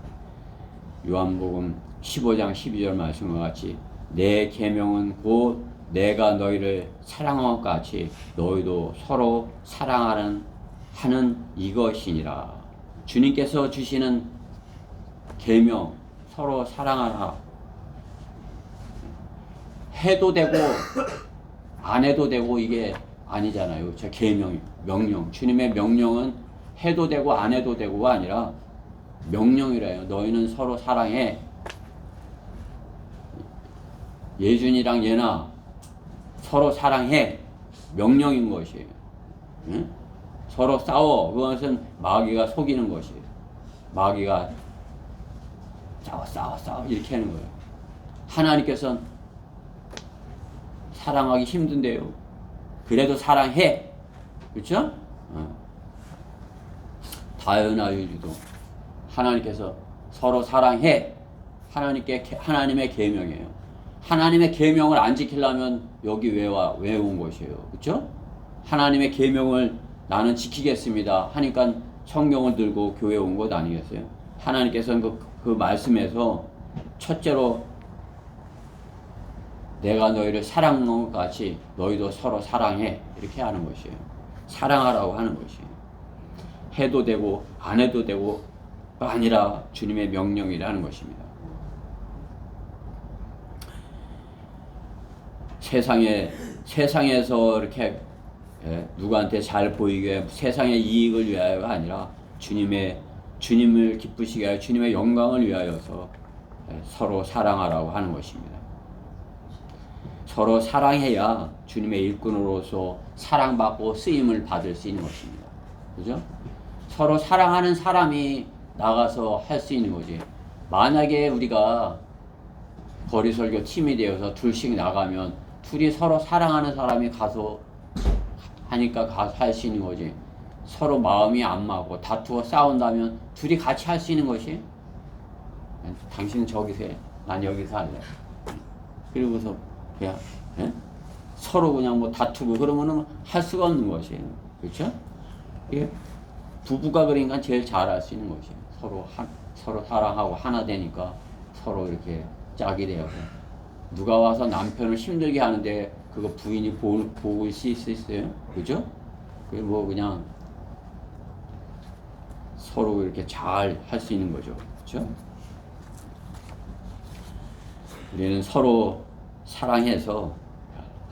요한복음 15장 12절 말씀과 같이 내 계명은 곧 내가 너희를 사랑한 것 같이 너희도 서로 사랑하는 이것이니라. 주님께서 주시는 계명 서로 사랑하라 해도 되고 안 해도 되고 이게 아니잖아요. 제 계명, 명령. 주님의 명령은 해도 되고 안 해도 되고가 아니라 명령이래요. 너희는 서로 사랑해. 예준이랑 예나 서로 사랑해. 명령인 것이에요. 응? 서로 싸워. 그것은 마귀가 속이는 것이에요. 마귀가 싸워 이렇게 하는 거예요. 하나님께서는 사랑하기 힘든데요. 그래도 사랑해. 그렇죠? 다연아 유주도 하나님께서 서로 사랑해. 하나님의 계명이에요. 하나님의 계명을 안 지키려면 여기 왜 온 것이에요. 그렇죠? 하나님의 계명을 나는 지키겠습니다 하니까 성경을 들고 교회에 온 것 아니겠어요? 하나님께서는 그 말씀에서 첫째로 내가 너희를 사랑한 것 같이 너희도 서로 사랑해 이렇게 하는 것이에요. 사랑하라고 하는 것이에요. 해도 되고 안 해도 되고 아니라 주님의 명령이라는 것입니다. 세상에서 이렇게 누구한테 잘 보이게 세상의 이익을 위하여가 아니라 주님을 기쁘시게 하여 주님의 영광을 위하여서 서로 사랑하라고 하는 것입니다. 서로 사랑해야 주님의 일꾼으로서 사랑받고 쓰임을 받을 수 있는 것입니다. 그죠? 서로 사랑하는 사람이 나가서 할 수 있는 거지. 만약에 우리가 거리설교 팀이 되어서 둘씩 나가면 둘이 서로 사랑하는 사람이 가서 하니까 가서 할 수 있는 거지. 서로 마음이 안 맞고 다투고 싸운다면 둘이 같이 할 수 있는 것이 당신은 저기서 해. 난 여기서 할래. 그리고서 그냥 서로 그냥 뭐 다투고 그러면은 할 수가 없는 것이에요. 그렇죠? 이게 부부가 그러니까 제일 잘할 수 있는 것이에요. 서로 사랑하고 하나 되니까 서로 이렇게 짝이 되어서 누가 와서 남편을 힘들게 하는데 그거 부인이 보고 있을 수 있어요? 그죠? 뭐 그냥 서로 이렇게 잘 할 수 있는 거죠. 그죠? 우리는 서로 사랑해서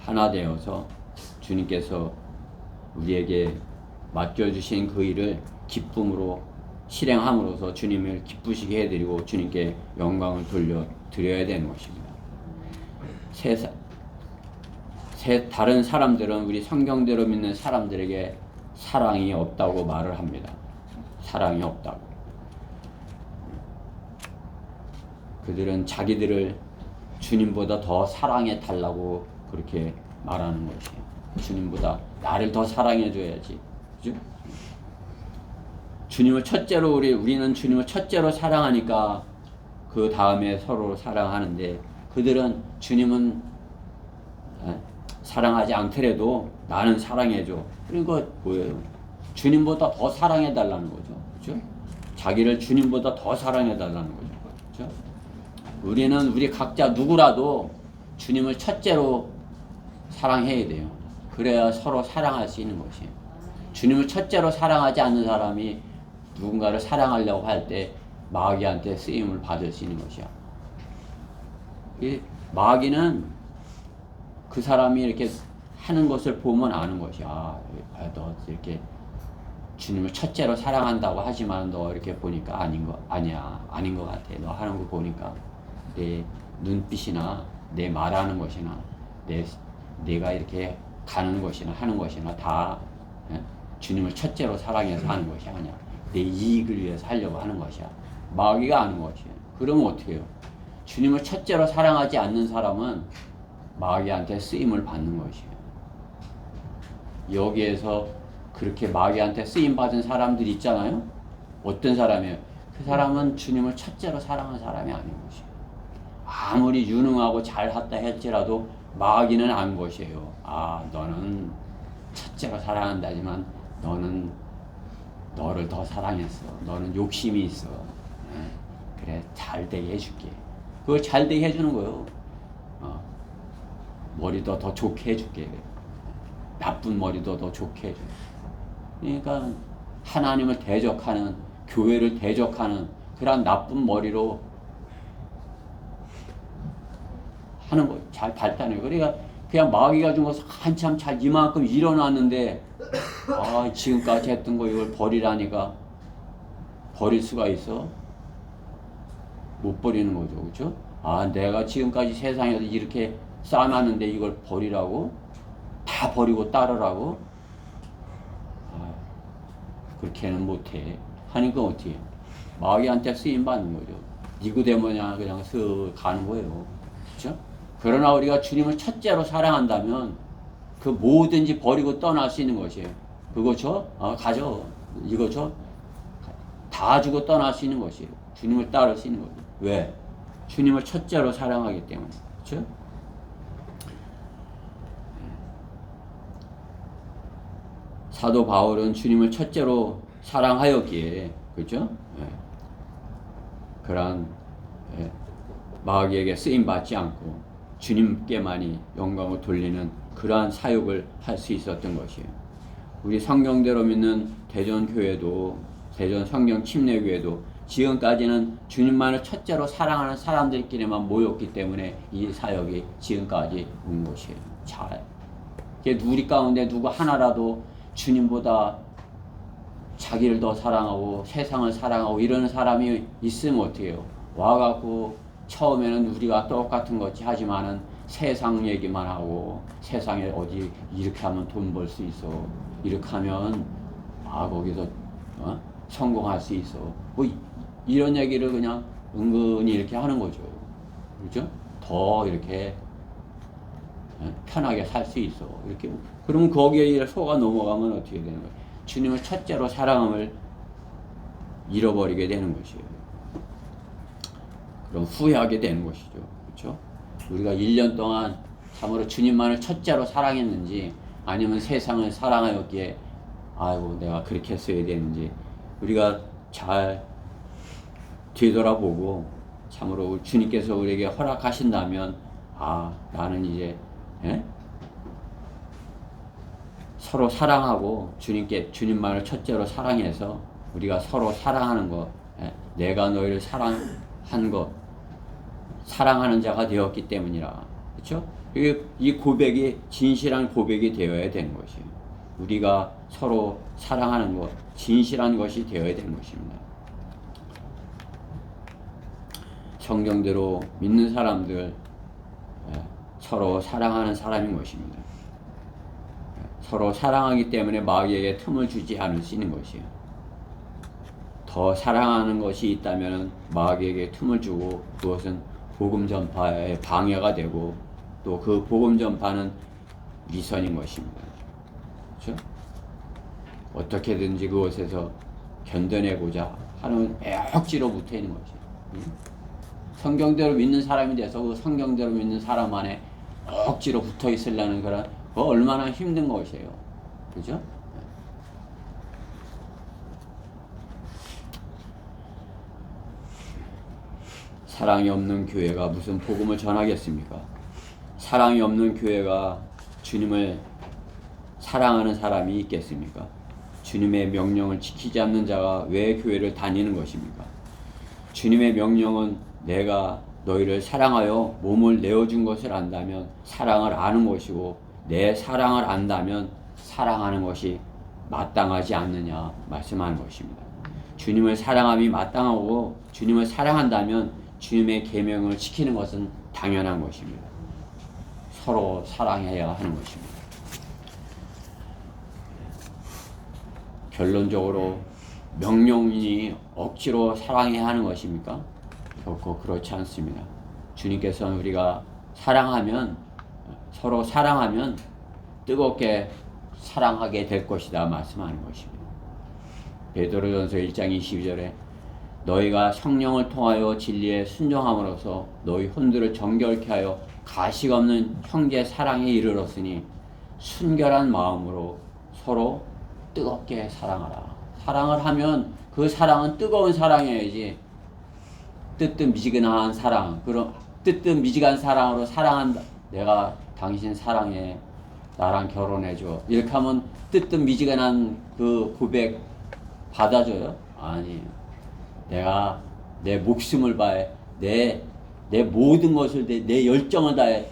하나 되어서 주님께서 우리에게 맡겨주신 그 일을 기쁨으로 실행함으로써 주님을 기쁘시게 해드리고 주님께 영광을 돌려드려야 되는 것입니다. 다른 사람들은 우리 성경대로 믿는 사람들에게 사랑이 없다고 말을 합니다. 사랑이 없다고. 그들은 자기들을 주님보다 더 사랑해 달라고 그렇게 말하는 것이에요. 주님보다 나를 더 사랑해 줘야지. 그죠? 주님을 첫째로 우리는 주님을 첫째로 사랑하니까 그 다음에 서로 사랑하는데 그들은 주님은 사랑하지 않더라도 나는 사랑해줘. 그러니까 뭐예요? 주님보다 더 사랑해 달라는 거죠. 그죠? 자기를 주님보다 더 사랑해 달라는 거죠. 그죠? 우리 각자 누구라도 주님을 첫째로 사랑해야 돼요. 그래야 서로 사랑할 수 있는 것이에요. 주님을 첫째로 사랑하지 않는 사람이 누군가를 사랑하려고 할 때 마귀한테 쓰임을 받을 수 있는 것이야. 이 마귀는 그 사람이 이렇게 하는 것을 보면 아는 것이야. 너 이렇게 주님을 첫째로 사랑한다고 하지만 너 이렇게 보니까 아닌 것 같아. 너 하는 거 보니까 내 눈빛이나 내 말하는 것이나 내가 이렇게 가는 것이나 하는 것이나 다 주님을 첫째로 사랑해서 하는 것이 아니야. 내 이익을 위해서 하려고 하는 것이야. 마귀가 아는 것이에요. 그러면 어떻게 해요? 주님을 첫째로 사랑하지 않는 사람은 마귀한테 쓰임을 받는 것이에요. 여기에서 그렇게 마귀한테 쓰임 받은 사람들이 있잖아요. 어떤 사람이에요? 그 사람은 주님을 첫째로 사랑하는 사람이 아닌 것이에요. 아무리 유능하고 잘했다 할지라도 마귀는 안 것이에요. 너는 첫째로 사랑한다지만 너는 너를 더 사랑했어. 너는 욕심이 있어. 그래, 잘되게 해줄게. 그걸 잘되게 해주는 거예요. 머리도 더 좋게 해줄게. 나쁜 머리도 더 좋게 해줄게. 그러니까 하나님을 대적하는, 교회를 대적하는 그런 나쁜 머리로 하는 거 잘 발단해요. 그러니까 그냥 마귀가 준 것을 한참 잘 이만큼 일어났는데 지금까지 했던 거 이걸 버리라니까 버릴 수가 있어? 못 버리는 거죠. 그렇죠? 내가 지금까지 세상에서 이렇게 쌓아놨는데 이걸 버리라고? 다 버리고 따르라고? 그렇게는 못해. 하니까 어떻게 해? 마귀한테 쓰임받는 거죠. 니고데모냐 그냥 쓱 가는 거예요. 그렇죠? 그러나 우리가 주님을 첫째로 사랑한다면 그 뭐든지 버리고 떠날 수 있는 것이에요. 그거 줘? 가져. 이거 줘? 다 주고 떠날 수 있는 것이에요. 주님을 따를 수 있는 거죠. 왜? 주님을 첫째로 사랑하기 때문에. 그렇죠? 사도 바울은 주님을 첫째로 사랑하였기에, 그렇죠? 그러한 마귀에게 쓰임 받지 않고 주님께만이 영광을 돌리는 그러한 사역을 할 수 있었던 것이에요. 우리 성경대로 믿는 대전교회도, 대전 성경 침례교회도 지금까지는 주님만을 첫째로 사랑하는 사람들끼리만 모였기 때문에 이 사역이 지금까지 온 것이에요. 우리 가운데 누구 하나라도 주님보다 자기를 더 사랑하고 세상을 사랑하고 이러는 사람이 있으면 어떻게 해요? 와갖고 처음에는 우리가 똑같은 것이 하지만은 세상 얘기만 하고 세상에 어디 이렇게 하면 돈 벌 수 있어. 이렇게 하면 거기서 성공할 수 있어. 뭐 이런 얘기를 그냥 은근히 이렇게 하는 거죠. 그렇죠? 더 이렇게 편하게 살 수 있어. 이렇게. 그러면 거기에 속아 넘어가면 어떻게 되는 거예요? 주님을 첫째로 사랑함을 잃어버리게 되는 것이에요. 그럼 후회하게 되는 것이죠. 그렇죠? 우리가 1년 동안 참으로 주님만을 첫째로 사랑했는지 아니면 세상을 사랑하였기에 내가 그렇게 했어야 되는지 우리가 잘 되돌아보고 참으로 주님께서 우리에게 허락하신다면 나는 이제 서로 사랑하고 주님만을 첫째로 사랑해서 우리가 서로 사랑하는 것, 내가 너희를 사랑한 것, 사랑하는 자가 되었기 때문이라. 그렇죠? 이 고백이 진실한 고백이 되어야 되는 것이에요. 우리가 서로 사랑하는 것, 진실한 것이 되어야 되는 것입니다. 성경대로 믿는 사람들 서로 사랑하는 사람인 것입니다. 서로 사랑하기 때문에 마귀에게 틈을 주지 않을 수 있는 것이에요. 더 사랑하는 것이 있다면 마귀에게 틈을 주고 그것은 복음 전파에 방해가 되고 또 그 복음 전파는 위선인 것입니다. 그렇죠? 어떻게든지 그것에서 견뎌내고자 하는 억지로 붙어 있는 것이에요. 성경대로 믿는 사람이 돼서 그 성경대로 믿는 사람 안에 억지로 붙어 있으려는 그런 얼마나 힘든 것이에요. 그죠? 사랑이 없는 교회가 무슨 복음을 전하겠습니까? 사랑이 없는 교회가 주님을 사랑하는 사람이 있겠습니까? 주님의 명령을 지키지 않는 자가 왜 교회를 다니는 것입니까? 주님의 명령은 내가 너희를 사랑하여 몸을 내어준 것을 안다면 사랑을 아는 것이고 내 사랑을 안다면 사랑하는 것이 마땅하지 않느냐 말씀하는 것입니다. 주님을 사랑함이 마땅하고 주님을 사랑한다면 주님의 계명을 지키는 것은 당연한 것입니다. 서로 사랑해야 하는 것입니다. 결론적으로 명령이니 억지로 사랑해야 하는 것입니까? 결코 그렇지 않습니다. 주님께서는 우리가 사랑하면 서로 사랑하면 뜨겁게 사랑하게 될 것이다 말씀하는 것입니다. 베드로전서 1장 22절에 너희가 성령을 통하여 진리에 순종함으로써 너희 혼들을 정결케 하여 가식 없는 형제 사랑에 이르렀으니 순결한 마음으로 서로 뜨겁게 사랑하라. 사랑을 하면 그 사랑은 뜨거운 사랑이어야지 뜨뜻미지근한 사랑, 그런 뜨뜻미지근한 사랑으로 사랑한다. 내가 당신 사랑해, 나랑 결혼해줘. 이렇게 하면 뜨뜻미지근한 그 고백 받아줘요? 아니에요. 내가 내 목숨을 다해, 내 모든 것을 내 열정을 다해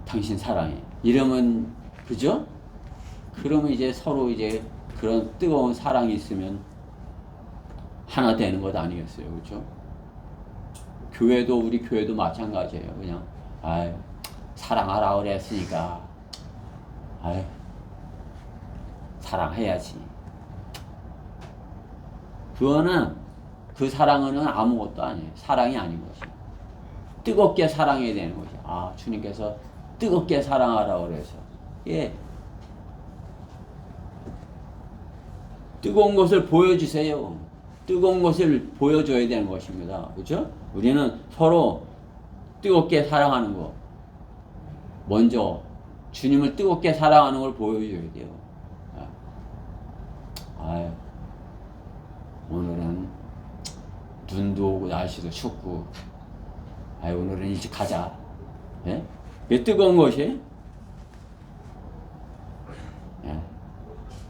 당신 사랑해. 이러면 그죠? 그러면 이제 서로 이제 그런 뜨거운 사랑이 있으면 하나 되는 것 아니겠어요, 그렇죠? 교회도 우리 교회도 마찬가지예요. 그냥 사랑하라 그랬으니까 사랑해야지. 그거는 그 사랑은 아무것도 아니에요. 사랑이 아닌 것이에요. 뜨겁게 사랑해야 되는 것이에요. 주님께서 뜨겁게 사랑하라 그래서 뜨거운 것을 보여주세요. 뜨거운 것을 보여줘야 되는 것입니다. 그렇죠? 우리는 서로 뜨겁게 사랑하는 것. 먼저 주님을 뜨겁게 사랑하는 걸 보여줘야 돼요. 오늘은 눈도 오고 날씨도 춥고 오늘은 일찍 가자. 왜 뜨거운 것이?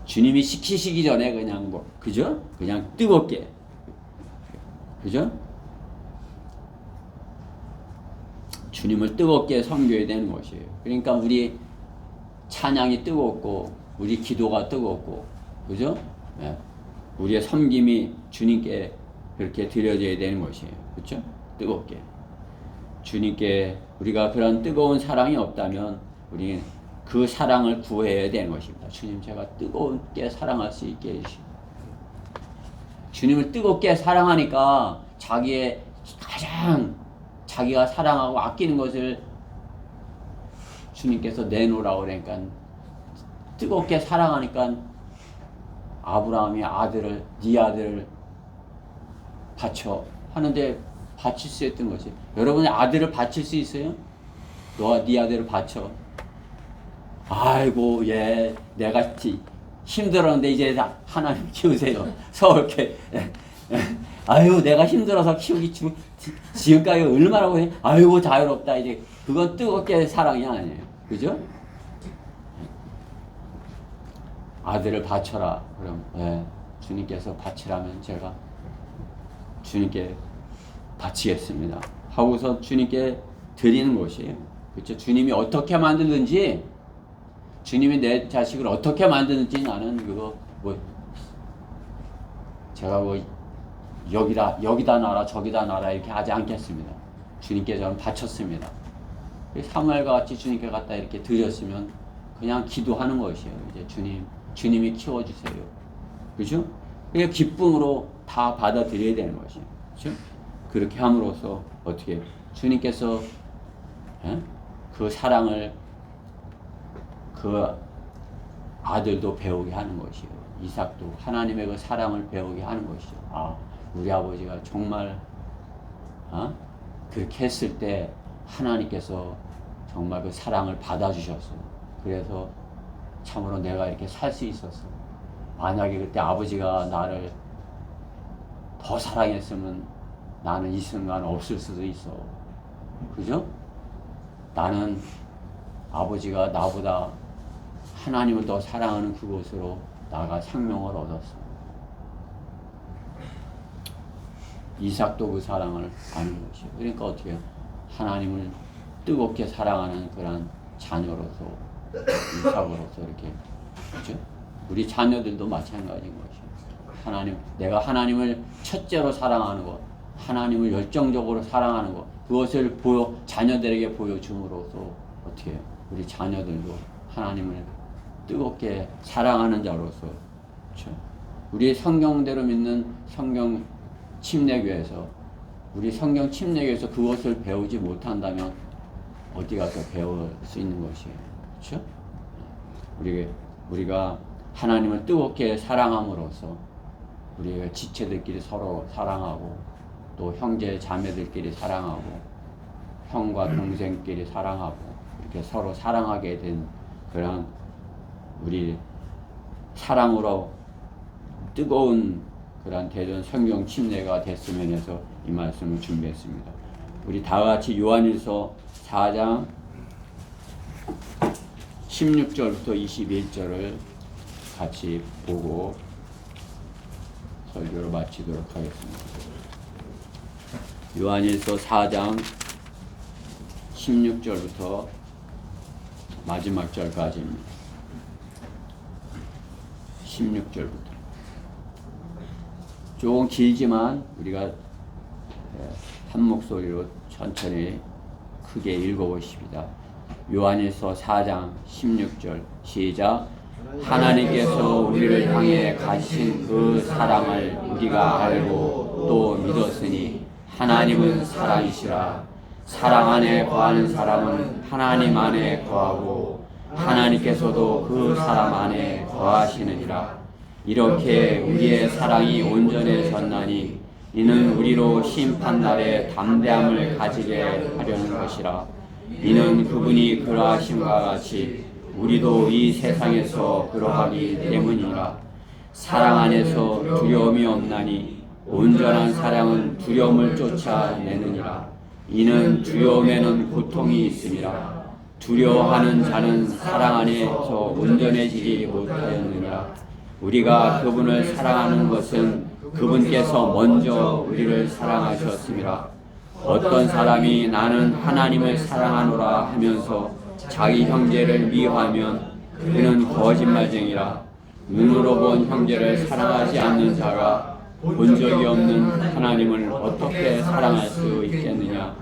주님이 시키시기 전에 그냥 그죠? 그냥 뜨겁게. 그죠? 주님을 뜨겁게 섬겨야 되는 것이에요. 그러니까 우리 찬양이 뜨겁고 우리 기도가 뜨겁고 그죠? 우리의 섬김이 주님께 그렇게 드려져야 되는 것이에요. 그렇죠? 뜨겁게. 주님께 우리가 그런 뜨거운 사랑이 없다면 우리는 그 사랑을 구해야 되는 것입니다. 주님, 제가 뜨겁게 사랑할 수 있게 해주시고. 주님을 뜨겁게 사랑하니까 자기의 가장 자기가 사랑하고 아끼는 것을 주님께서 내놓으라고 그러니까 뜨겁게 사랑하니까 아브라함이 네 아들을 바쳐 하는데 바칠 수 있던 거지. 여러분이 아들을 바칠 수 있어요? 너가 네 아들을 바쳐. 아이고 내가 힘들었는데 이제 하나님 키우세요. 서울게. 아유 내가 힘들어서 키우기 지금까지 얼마나 해. 아이고 자유롭다. 이제 그건 뜨겁게 사랑이 아니에요. 그죠? 아들을 바쳐라. 그럼 주님께서 바치라면 제가 주님께 바치겠습니다. 하고서 주님께 드리는 것이에요. 그렇죠? 주님이 어떻게 만들든지, 주님이 내 자식을 어떻게 만드는지 나는 그거 뭐 제가 뭐 여기다 놔라 저기다 놔라 이렇게 하지 않겠습니다. 주님께 저는 바쳤습니다. 사무엘과 같이 주님께 갖다 이렇게 드렸으면 그냥 기도하는 것이에요. 이제 주님이 키워주세요. 그죠? 그게 기쁨으로 다 받아들여야 되는 것이에요. 그죠? 그렇게 함으로써 어떻게 주님께서 그 사랑을 그 아들도 배우게 하는 것이요. 이삭도 하나님의 그 사랑을 배우게 하는 것이죠. 아, 우리 아버지가 정말 그렇게 했을 때 하나님께서 정말 그 사랑을 받아주셨어. 그래서 참으로 내가 이렇게 살 수 있었어. 만약에 그때 아버지가 나를 더 사랑했으면 나는 이 순간 없을 수도 있어. 그죠? 나는 아버지가 나보다 하나님을 더 사랑하는 그곳으로 나가 생명을 얻었어. 이삭도 그 사랑을 아는 것이에요. 그러니까 어떻게 해요? 하나님을 뜨겁게 사랑하는 그런 자녀로서 이삭으로서 이렇게, 그렇죠? 우리 자녀들도 마찬가지인 것이에요. 내가 하나님을 첫째로 사랑하는 것, 하나님을 열정적으로 사랑하는 것, 그것을 자녀들에게 보여줌으로써 어떻게 해요? 우리 자녀들도 하나님을 뜨겁게 사랑하는 자로서, 그렇죠? 우리 성경대로 믿는 성경 침례교에서, 우리 성경 침례교에서 그것을 배우지 못한다면 어디 가서 배울 수 있는 것이에요. 그렇죠? 우리가 하나님을 뜨겁게 사랑함으로써 우리가 지체들끼리 서로 사랑하고, 또 형제 자매들끼리 사랑하고, 형과 동생끼리 사랑하고, 이렇게 서로 사랑하게 된 그런 우리 사랑으로 뜨거운 그런 대전 성경 침례가 됐으면 해서 이 말씀을 준비했습니다. 우리 다 같이 요한일서 4장 16절부터 21절을 같이 보고 설교를 마치도록 하겠습니다. 요한일서 4장 16절부터 마지막 절까지입니다. 16절부터. 조금 길지만 우리가 한 목소리로 천천히 크게 읽어보십니다. 요한일서 4장 16절 시작. 하나님께서 우리를 향해 가신 그 사랑을 우리가 알고 또 믿었으니 하나님은 사랑이시라. 사랑 안에 거하는 사람은 하나님 안에 거하고 하나님께서도 그 사람 안에 거하시느니라. 이렇게 우리의 사랑이 온전해졌나니 이는 우리로 심판날에 담대함을 가지게 하려는 것이라. 이는 그분이 그러하심과 같이 우리도 이 세상에서 그러하기 때문이라. 사랑 안에서 두려움이 없나니 온전한 사랑은 두려움을 쫓아내느니라. 이는 두려움에는 고통이 있음이라. 두려워하는 자는 사랑 안에서 온전해지지 못하였느니라. 우리가 그분을 사랑하는 것은 그분께서 먼저 우리를 사랑하셨음이라. 어떤 사람이 나는 하나님을 사랑하노라 하면서 자기 형제를 미워하면 그는 거짓말쟁이라. 눈으로 본 형제를 사랑하지 않는 자가 본 적이 없는 하나님을 어떻게 사랑할 수 있겠느냐.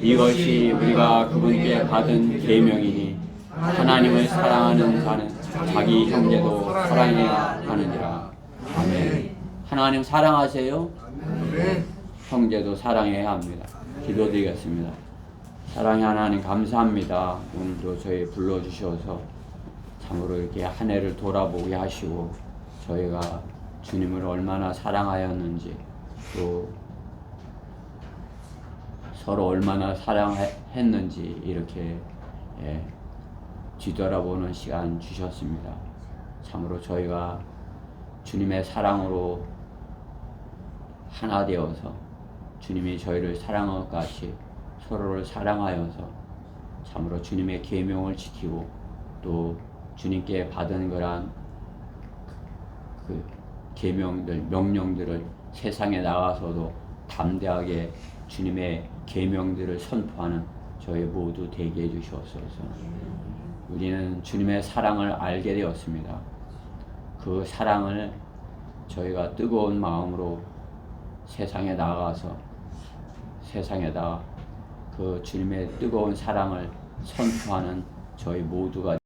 이것이 우리가 그분께 받은 계명이니 하나님을 사랑하는 자는 자기 형제도 사랑해야 하느니라. 아멘. 하나님 사랑하세요? 형제도 사랑해야 합니다. 기도드리겠습니다. 사랑의 하나님 감사합니다. 오늘도 저희 불러주셔서 참으로 이렇게 한 해를 돌아보게 하시고 저희가 주님을 얼마나 사랑하였는지 또 서로 얼마나 사랑했는지 이렇게 뒤돌아보는 시간 주셨습니다. 참으로 저희가 주님의 사랑으로 하나 되어서 주님이 저희를 사랑한 것 같이 서로를 사랑하여서 참으로 주님의 계명을 지키고 또 주님께 받은 거란 그 계명들, 명령들을 세상에 나가서도 담대하게 주님의 계명들을 선포하는 저희 모두 되게 해주시옵소서. 우리는 주님의 사랑을 알게 되었습니다. 그 사랑을 저희가 뜨거운 마음으로 세상에 나가서 세상에다 그 주님의 뜨거운 사랑을 선포하는 저희 모두가